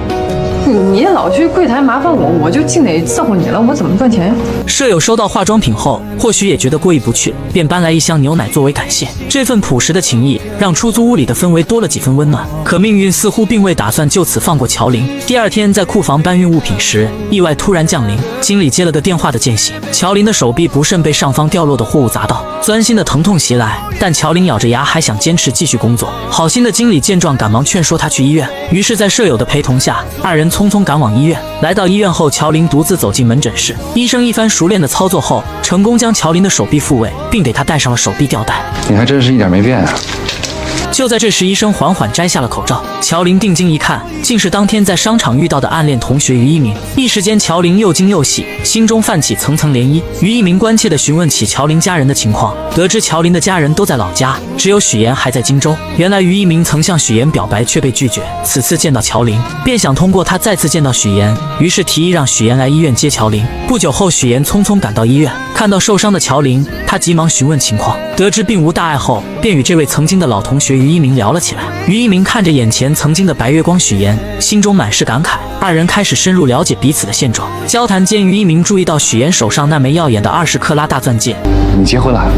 你老去柜台麻烦我，我就净得伺候你了，我怎么赚钱呀？舍友收到化妆品后，或许也觉得过意不去，便搬来一箱牛奶作为感谢。这份朴实的情谊让出租屋里的氛围多了几分温暖。可命运似乎并未打算就此放过乔林。第二天在库房搬运物品时，意外突然降临，经理接了个电话的间隙，乔林的手臂不慎被上方掉落的货物砸到，钻心的疼痛袭来，但乔林咬着牙还想坚持继续工作。好心的经理见状赶忙劝说他去医院，于是在舍友的陪同下，二人匆匆赶往医院。来到医院后，乔林独自走进门诊室，医生一番熟练的操作后，成功将乔林的手臂复位，并给他戴上了手臂吊带。你还真是一点没变啊。就在这时，医生缓缓摘下了口罩，乔林定睛一看，竟是当天在商场遇到的暗恋同学于一鸣。一时间，乔林又惊又喜，心中泛起层层涟漪。于一鸣关切地询问起乔林家人的情况，得知乔林的家人都在老家，只有许岩还在荆州。原来于一鸣曾向许岩表白却被拒绝，此次见到乔林，便想通过他再次见到许岩，于是提议让许岩来医院接乔林。不久后，许岩匆匆赶到医院，看到受伤的乔林，他急忙询问情况，得知并无大碍后，便与这位曾经的老同学于一鸣聊了起来。于一鸣看着眼前曾经的白月光许岩，心中满是感慨。二人开始深入了解彼此的现状。交谈间，于一鸣注意到许岩手上那枚耀眼的20克拉大钻戒。你结婚了？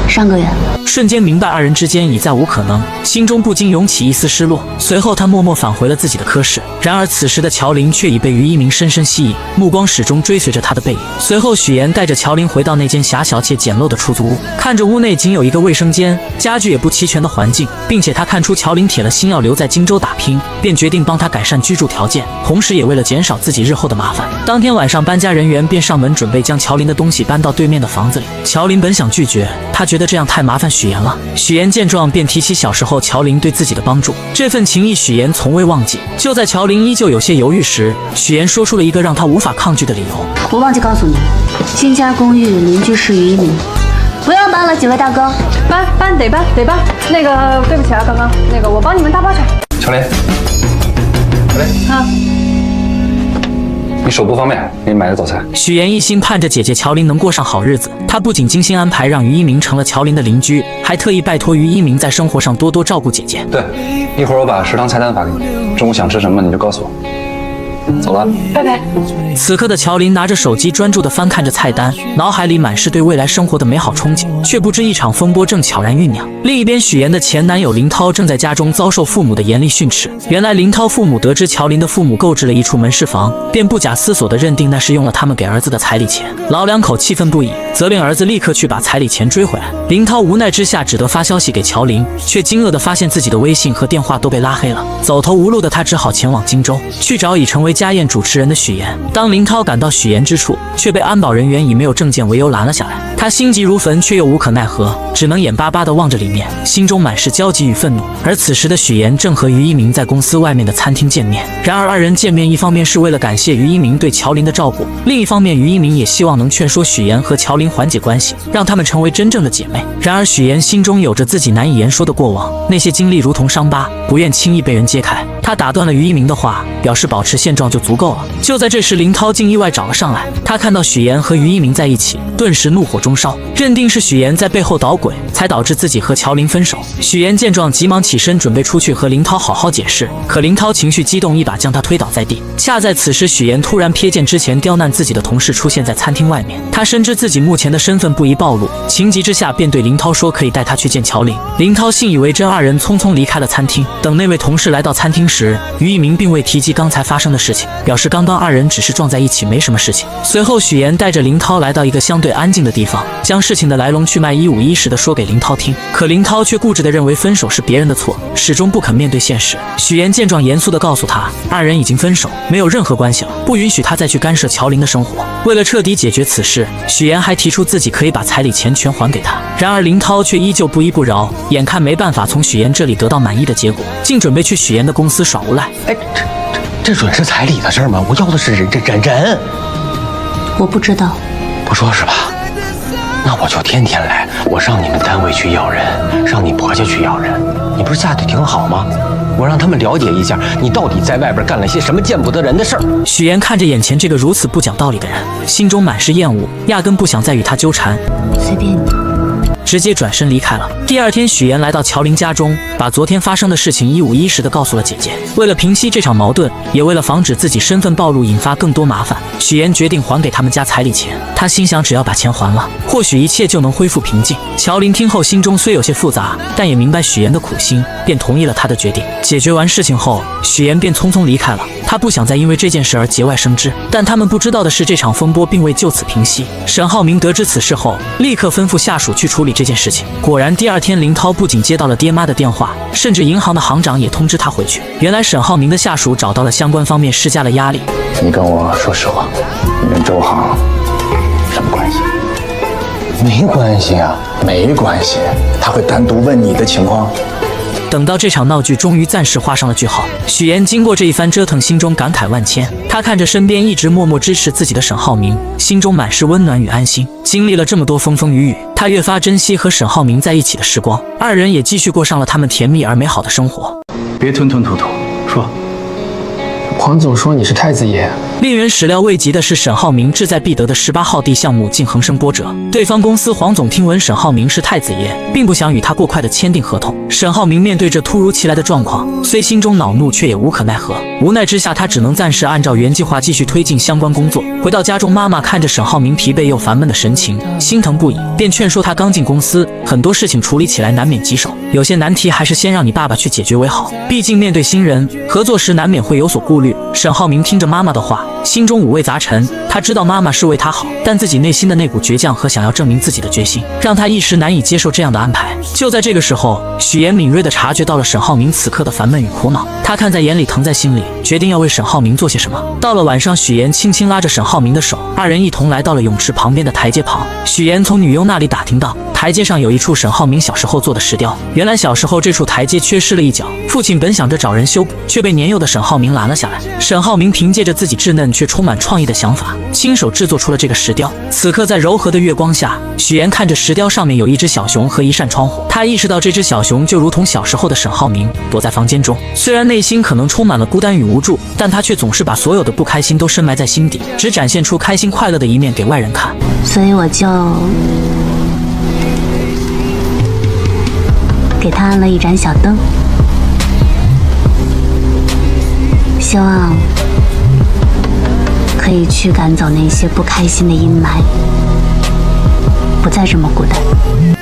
上个月。瞬间明白二人之间已再无可能，心中不禁涌起一丝失落。随后他默默返回了自己的科室。然而此时的乔林却已被于一鸣深深吸引，目光始终追随着他的背影。随后许岩带着乔林回到那间狭小且简陋的出租屋，看着屋内仅有一个卫生间，家具也不齐全的环境，并且他看出乔林铁了心要留在荆州打拼，便决定帮他改善居住条件，同时也为了减少自己日后的麻烦。当天晚上，搬家人员便上门准备将乔林的东西搬到对面的房子里。乔林本想拒绝，他觉得这样太麻烦许岩了。许岩见状便提起小时候乔林对自己的帮助，这份情谊许岩从未忘记。就在乔林依旧有些犹豫时，许岩说出了一个让他无法抗拒的理由。我忘记告诉你，新家公寓邻居是于一鸣，不要搬了，几位大哥。搬得搬。那个对不起啊，刚刚那个我帮你们搭包场。乔林啊。你手不方便，给你买个早餐。许岩一心盼着姐姐乔林能过上好日子，他不仅精心安排让于一鸣成了乔林的邻居，还特意拜托于一鸣在生活上多多照顾姐姐。对，一会儿我把食堂菜单发给你，中午想吃什么你就告诉我。走了，拜拜。此刻的乔林拿着手机专注地翻看着菜单，脑海里满是对未来生活的美好憧憬，却不知一场风波正悄然酝酿。另一边，许岩的前男友林涛正在家中遭受父母的严厉训斥。原来林涛父母得知乔林的父母购置了一处门市房，便不假思索地认定那是用了他们给儿子的彩礼钱。老两口气愤不已，责令儿子立刻去把彩礼钱追回来。林涛无奈之下只得发消息给乔林，却惊愕地发现自己的微信和电话都被拉黑了。走投无路的他只好前往荆州，去找已成为家宴主持人的许岩。当林涛赶到许岩之处，却被安保人员以没有证件为由拦了下来。他心急如焚，却又无可奈何，只能眼巴巴地望着里面，心中满是焦急与愤怒。而此时的许岩正和于一鸣在公司外面的餐厅见面。然而二人见面，一方面是为了感谢于一鸣对乔林的照顾，另一方面于一鸣也希望能劝说许岩和乔林缓解关系，让他们成为真正的姐妹。然而许岩心中有着自己难以言说的过往，那些经历如同伤疤，不愿轻易被人揭开。他打断了于一鸣的话，表示保持现状就足够了。就在这时，林涛竟意外找了上来。他看到许岩和于一鸣在一起，顿时怒火中烧，认定是许岩在背后捣鬼，才导致自己和乔林分手。许岩见状，急忙起身准备出去和林涛好好解释，可林涛情绪激动，一把将他推倒在地。恰在此时，许岩突然瞥见之前刁难自己的同事出现在餐厅外面，他深知自己目前的身份不宜暴露，情急之下便对林涛说可以带他去见乔林。林涛信以为真，二人匆匆离开了餐厅。等那位同事来到餐厅时，于一鸣并未提及刚才发生的事情，表示刚刚二人只是撞在一起，没什么事情。随后许岩带着林涛来到一个相对安静的地方，将事情的来龙去脉一五一十地说给林涛听。可林涛却固执地认为分手是别人的错，始终不肯面对现实。许岩见状，严肃地告诉他，二人已经分手，没有任何关系了，不允许他再去干涉乔林的生活。为了彻底解决此事，许岩还提出自己可以把彩礼钱全还给他。然而林涛却依旧不依不饶，眼看没办法从许岩这里得到满意的结果，竟准备去许岩的公司耍无赖。哎，这准是彩礼的事儿吗？我要的是人。我不知道。不说是吧？那我就天天来，我上你们单位去要人，上你婆家去要人。你不是嫁得挺好吗？我让他们了解一下，你到底在外边干了些什么见不得人的事儿。许岩看着眼前这个如此不讲道理的人，心中满是厌恶，压根不想再与他纠缠。随便你。直接转身离开了。第二天，许岩来到乔玲家中，把昨天发生的事情一五一十地告诉了姐姐。为了平息这场矛盾，也为了防止自己身份暴露引发更多麻烦，许岩决定还给他们家彩礼钱。他心想，只要把钱还了，或许一切就能恢复平静。乔玲听后心中虽有些复杂，但也明白许岩的苦心，便同意了他的决定。解决完事情后，许岩便匆匆离开了。他不想再因为这件事而节外生枝，但他们不知道的是，这场风波并未就此平息。沈浩明得知此事后，立刻吩咐下属去处理这件事情。果然，第二天林涛不仅接到了爹妈的电话，甚至银行的行长也通知他回去。原来沈浩明的下属找到了相关方面，施加了压力。你跟我说实话，你跟周航什么关系？没关系啊，没关系，他会单独问你的情况。等到这场闹剧终于暂时画上了句号，许岩经过这一番折腾，心中感慨万千。他看着身边一直默默支持自己的沈浩明，心中满是温暖与安心。经历了这么多风风雨雨，他越发珍惜和沈浩明在一起的时光，二人也继续过上了他们甜蜜而美好的生活。别吞吞吐吐，说。黄总说你是太子爷。令人始料未及的是，沈浩明志在必得的18号地项目竟横生波折。对方公司黄总听闻沈浩明是太子爷，并不想与他过快的签订合同。沈浩明面对这突如其来的状况，虽心中恼怒，却也无可奈何。无奈之下，他只能暂时按照原计划继续推进相关工作。回到家中，妈妈看着沈浩明疲惫又烦闷的神情，心疼不已，便劝说他刚进公司，很多事情处理起来难免棘手，有些难题还是先让你爸爸去解决为好。毕竟面对新人，合作时难免会有所顾虑。沈浩明听着妈妈的话，心中五味杂陈。他知道妈妈是为他好，但自己内心的那股倔强和想要证明自己的决心，让他一时难以接受这样的安排。就在这个时候，许岩敏锐地察觉到了沈浩明此刻的烦闷与苦恼，他看在眼里，疼在心里，决定要为沈浩明做些什么。到了晚上，许岩轻轻拉着沈浩明的手，二人一同来到了泳池旁边的台阶旁。许岩从女佣那里打听到，台阶上有一处沈浩明小时候做的石雕。原来小时候这处台阶缺失了一角，父亲本想着找人修补，却被年幼的沈浩明拦了下来。沈浩明凭借着自己稚嫩却充满创意的想法，亲手制作出了这个石雕。此刻在柔和的月光下，许岩看着石雕上面有一只小熊和一扇窗户，他意识到这只小熊就如同小时候的沈浩明，躲在房间中。虽然内心可能充满了孤单与无助，但他却总是把所有的不开心都深埋在心底，只展现出开心快乐的一面给外人看。所以我就给他按了一盏小灯，希望可以驱赶走那些不开心的阴霾，不再这么孤单。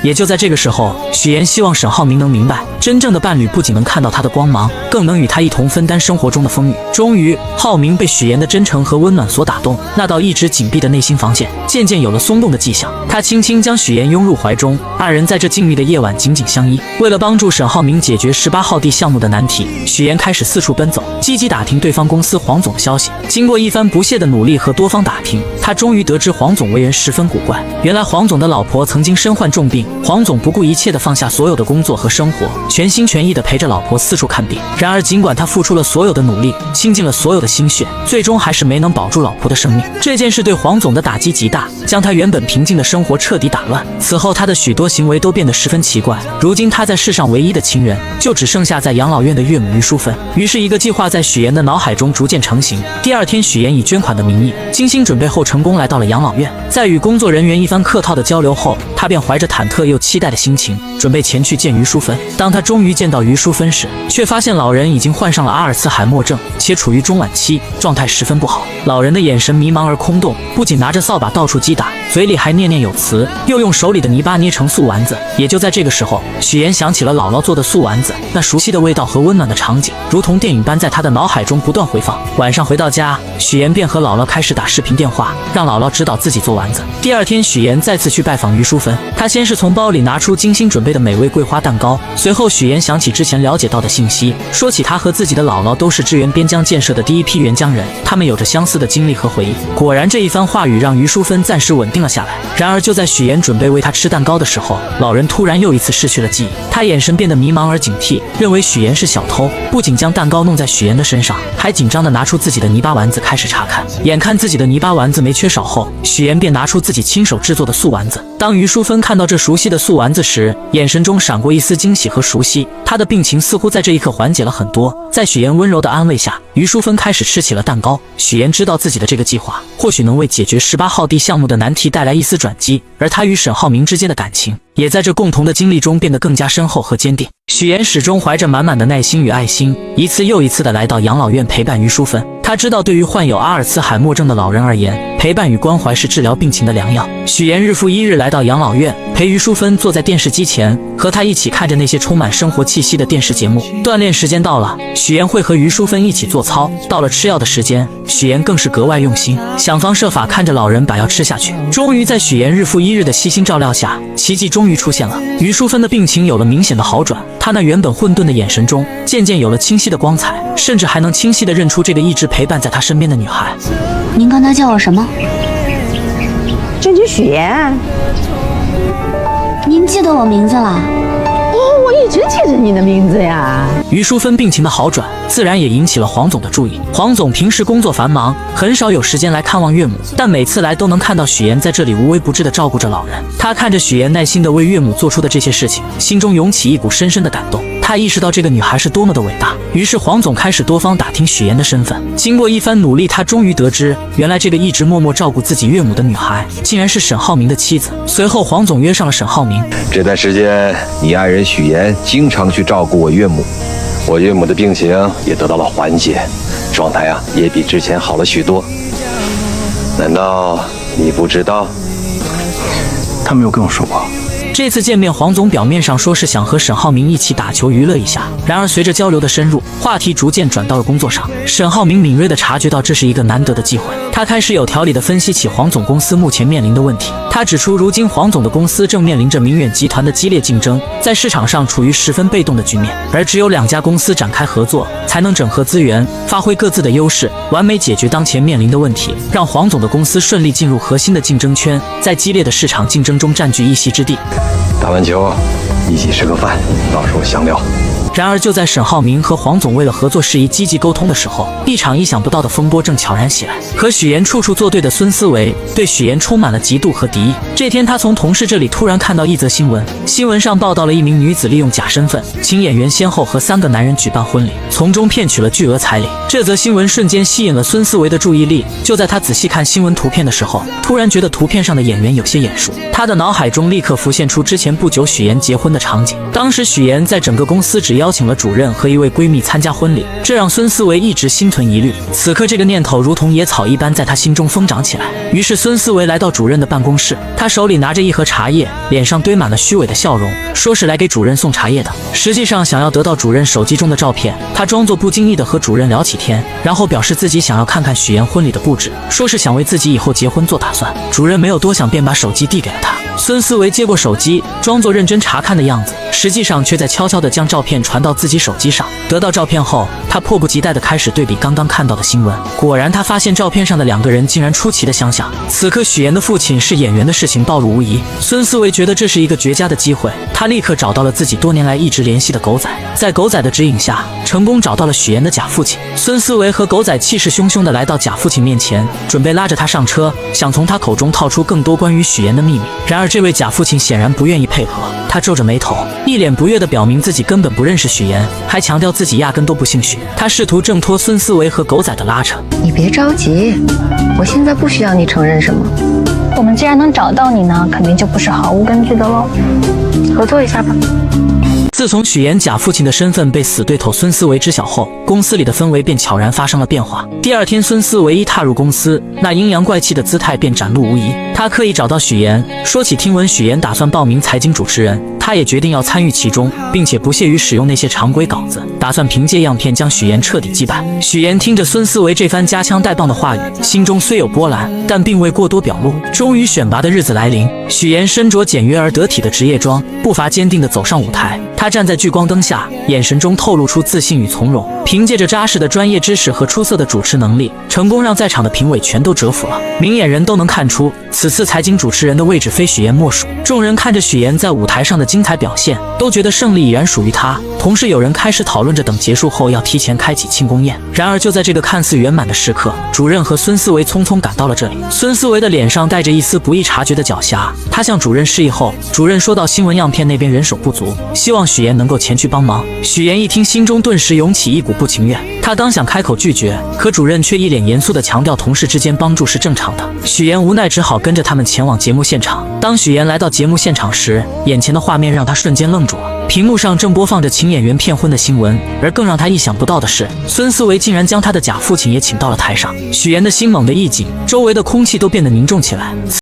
也就在这个时候，许岩希望沈浩明能明白，真正的伴侣不仅能看到他的光芒，更能与他一同分担生活中的风雨。终于，浩明被许岩的真诚和温暖所打动，那道一直紧闭的内心防线渐渐有了松动的迹象。他轻轻将许岩拥入怀中，二人在这静谧的夜晚紧紧相依。为了帮助沈浩明解决18号地项目的难题，许岩开始四处奔走，积极打听对方公司黄总的消息。经过一番不懈的努力和多方打听，他终于得知黄总为人十分古怪。原来黄总的老婆曾经身患重病，黄总不顾一切地放下所有的工作和生活，全心全意地陪着老婆四处看病。然而尽管他付出了所有的努力，倾尽了所有的心血，最终还是没能保住老婆的生命。这件事对黄总的打击极大，将他原本平静的生活彻底打乱。此后他的许多行为都变得十分奇怪。如今他在世上唯一的亲人，就只剩下在养老院的岳母于淑芬。于是一个计划在许岩的脑海中逐渐成型。第二天，许岩以捐款的名义精心准备后，成功来到了养老院。在与工作人员一番客套的交流后，他便怀着忐忑又期待的心情，准备前去见于淑芬。当他终于见到于淑芬时，却发现老人已经患上了阿尔茨海默症，且处于中晚期，状态十分不好。老人的眼神迷茫而空洞，不仅拿着扫把到处击打，嘴里还念念有词，又用手里的泥巴捏成素丸子。也就在这个时候，许岩想起了姥姥做的素丸子，那熟悉的味道和温暖的场景，如同电影般在他的脑海中不断回放。晚上回到家，许岩便和姥姥开始打视频电话，让姥姥指导自己做丸子。第二天，许岩再次去拜访于淑芬，他先是从包里拿出精心准备的美味桂花蛋糕，随后许岩想起之前了解到的信息，说起他和自己的姥姥都是支援边疆建设的第一批援疆人，他们有着相似的经历和回忆。果然，这一番话语让于淑芬暂时稳定了下来。然而就在许岩准备喂他吃蛋糕的时候，老人突然又一次失去了记忆，他眼神变得迷茫而警惕，认为许岩是小偷，不仅将蛋糕弄在许岩的身上，还紧张地拿出自己的泥巴丸子开始查看。眼看自己的泥巴丸子没缺少后，许岩便拿出自己亲手制作的素丸子，当于淑芬看到这熟悉的素丸子时，眼神中闪过一丝惊喜和熟悉，她的病情似乎在这一刻缓解了很多。在许妍温柔的安慰下，于淑芬开始吃起了蛋糕。许妍知道自己的这个计划或许能为解决18号地项目的难题带来一丝转机，而她与沈浩明之间的感情也在这共同的经历中变得更加深厚和坚定。许妍始终怀着满满的耐心与爱心，一次又一次地来到养老院陪伴于淑芬。她知道，对于患有阿尔茨海默症的老人而言，陪伴与关怀是治疗病情的良药。许妍日复一日来到养老院，陪于淑芬坐在电视机前，和她一起看着那些充满生活气息的电视节目。锻炼时间到了，许妍会和于淑芬一起做操。到了吃药的时间，许妍更是格外用心，想方设法看着老人把药吃下去。终于在许妍日复一日的悉心照料下，奇迹终于出现了。于淑芬的病情有了明显的好转，她那原本混沌的眼神中渐渐有了清晰的光彩，甚至还能清晰地认出这个一直陪伴在她身边的女孩。您刚才叫我什么？真君许妍。您记得我名字了？哦，我一直记着你的名字呀。于淑芬病情的好转，自然也引起了黄总的注意。黄总平时工作繁忙，很少有时间来看望岳母，但每次来都能看到许妍在这里无微不至地照顾着老人。他看着许妍耐心地为岳母做出的这些事情，心中涌起一股深深的感动。他意识到这个女孩是多么的伟大，于是黄总开始多方打听许妍的身份。经过一番努力，他终于得知，原来这个一直默默照顾自己岳母的女孩，竟然是沈浩明的妻子。随后，黄总约上了沈浩明。这段时间，你爱人许妍经常去照顾我岳母，我岳母的病情也得到了缓解，状态也比之前好了许多。难道你不知道？他没有跟我说过。这次见面，黄总表面上说是想和沈浩明一起打球娱乐一下，然而随着交流的深入，话题逐渐转到了工作上。沈浩明敏锐地察觉到这是一个难得的机会，他开始有条理地分析起黄总公司目前面临的问题。他指出，如今黄总的公司正面临着明远集团的激烈竞争，在市场上处于十分被动的局面，而只有2家公司展开合作，才能整合资源，发挥各自的优势，完美解决当前面临的问题，让黄总的公司顺利进入核心的竞争圈，在激烈的市场竞争中占据一席之地。打完球一起吃个饭，到时候详聊。然而就在沈浩明和黄总为了合作事宜积极沟通的时候，一场意想不到的风波正悄然袭来。和许妍处处作对的孙思维对许妍充满了嫉妒和敌意。这天，他从同事这里突然看到一则新闻，新闻上报道了一名女子利用假身份，请演员先后和3个男人举办婚礼，从中骗取了巨额彩礼。这则新闻瞬间吸引了孙思维的注意力。就在他仔细看新闻图片的时候，突然觉得图片上的演员有些眼熟。他的脑海中立刻浮现出之前不久许妍结婚的场景。当时许妍在整个公司只邀请了主任和一位闺蜜参加婚礼，这让孙思维一直心存疑虑。此刻这个念头如同野草一般在他心中疯长起来。于是孙思维来到主任的办公室，他手里拿着一盒茶叶，脸上堆满了虚伪的笑容，说是来给主任送茶叶的，实际上想要得到主任手机中的照片。他装作不经意地和主任聊起天，然后表示自己想要看看许妍婚礼的布置，说是想为自己以后结婚做打算。主任没有多想，便把手机递给了他。孙思维接过手机，装作认真查看的样子，实际上却在悄悄地将照片传到自己手机上。得到照片后，他迫不及待地开始对比刚刚看到的新闻。果然，他发现照片上的2个人竟然出奇的相像。此刻许妍的父亲是演员的事情暴露无遗，孙思维觉得这是一个绝佳的机会，他立刻找到了自己多年来一直联系的狗仔，在狗仔的指引下，成功找到了许妍的假父亲。孙思维和狗仔气势汹汹地来到假父亲面前，准备拉着他上车，想从他口中套出更多关于许妍的秘密。然而这位假父亲显然不愿意配合，他皱着眉头，一脸不悦地表明自己根本不认识许妍，还强调自己压根都不姓许。他试图挣脱孙思维和狗仔的拉扯。你别着急，我现在不需要你承认什么。我们既然能找到你呢，肯定就不是毫无根据的喽。合作一下吧。自从许妍假父亲的身份被死对头孙思维知晓后，公司里的氛围便悄然发生了变化。第2天，孙思维一踏入公司，那阴阳怪气的姿态便展露无遗。他刻意找到许妍，说起听闻许妍打算报名财经主持人，他也决定要参与其中，并且不屑于使用那些常规稿子，打算凭借样片将许妍彻底击败。许妍听着孙思维这番夹枪带棒的话语，心中虽有波澜，但并未过多表露。终于选拔的日子来临，许妍身着简约而得体的职业装，步伐坚定地走上舞台。她站在聚光灯下，眼神中透露出自信与从容。凭借着扎实的专业知识和出色的主持能力，成功让在场的评委全都折服了。明眼人都能看出，此次财经主持人的位置非许妍莫属。众人看着许妍在舞台上的精彩表现，都觉得胜利已然属于她。同时，有人开始讨论着等结束后要提前开启庆功宴。然而，就在这个看似圆满的时刻，主任和孙思维匆匆赶到了这里。孙思维的脸上带着一丝不易察觉的狡黠，他向主任示意后，主任说到新闻样片那边人手不足，希望许妍能够前去帮忙。许妍一听，心中顿时涌起一股不情愿，他刚想开口拒绝，可主任却一脸严肃地强调同事之间帮助是正常的。许妍无奈只好跟着他们前往节目现场。当许妍来到节目现场时，眼前的画面让他瞬间愣住了。屏幕上正播放着请演员骗婚的新闻，而更让他意想不到的是，孙思维竟然将他的假父亲也请到了台上。许妍的心猛地一紧，周围的空气都变得凝重起来。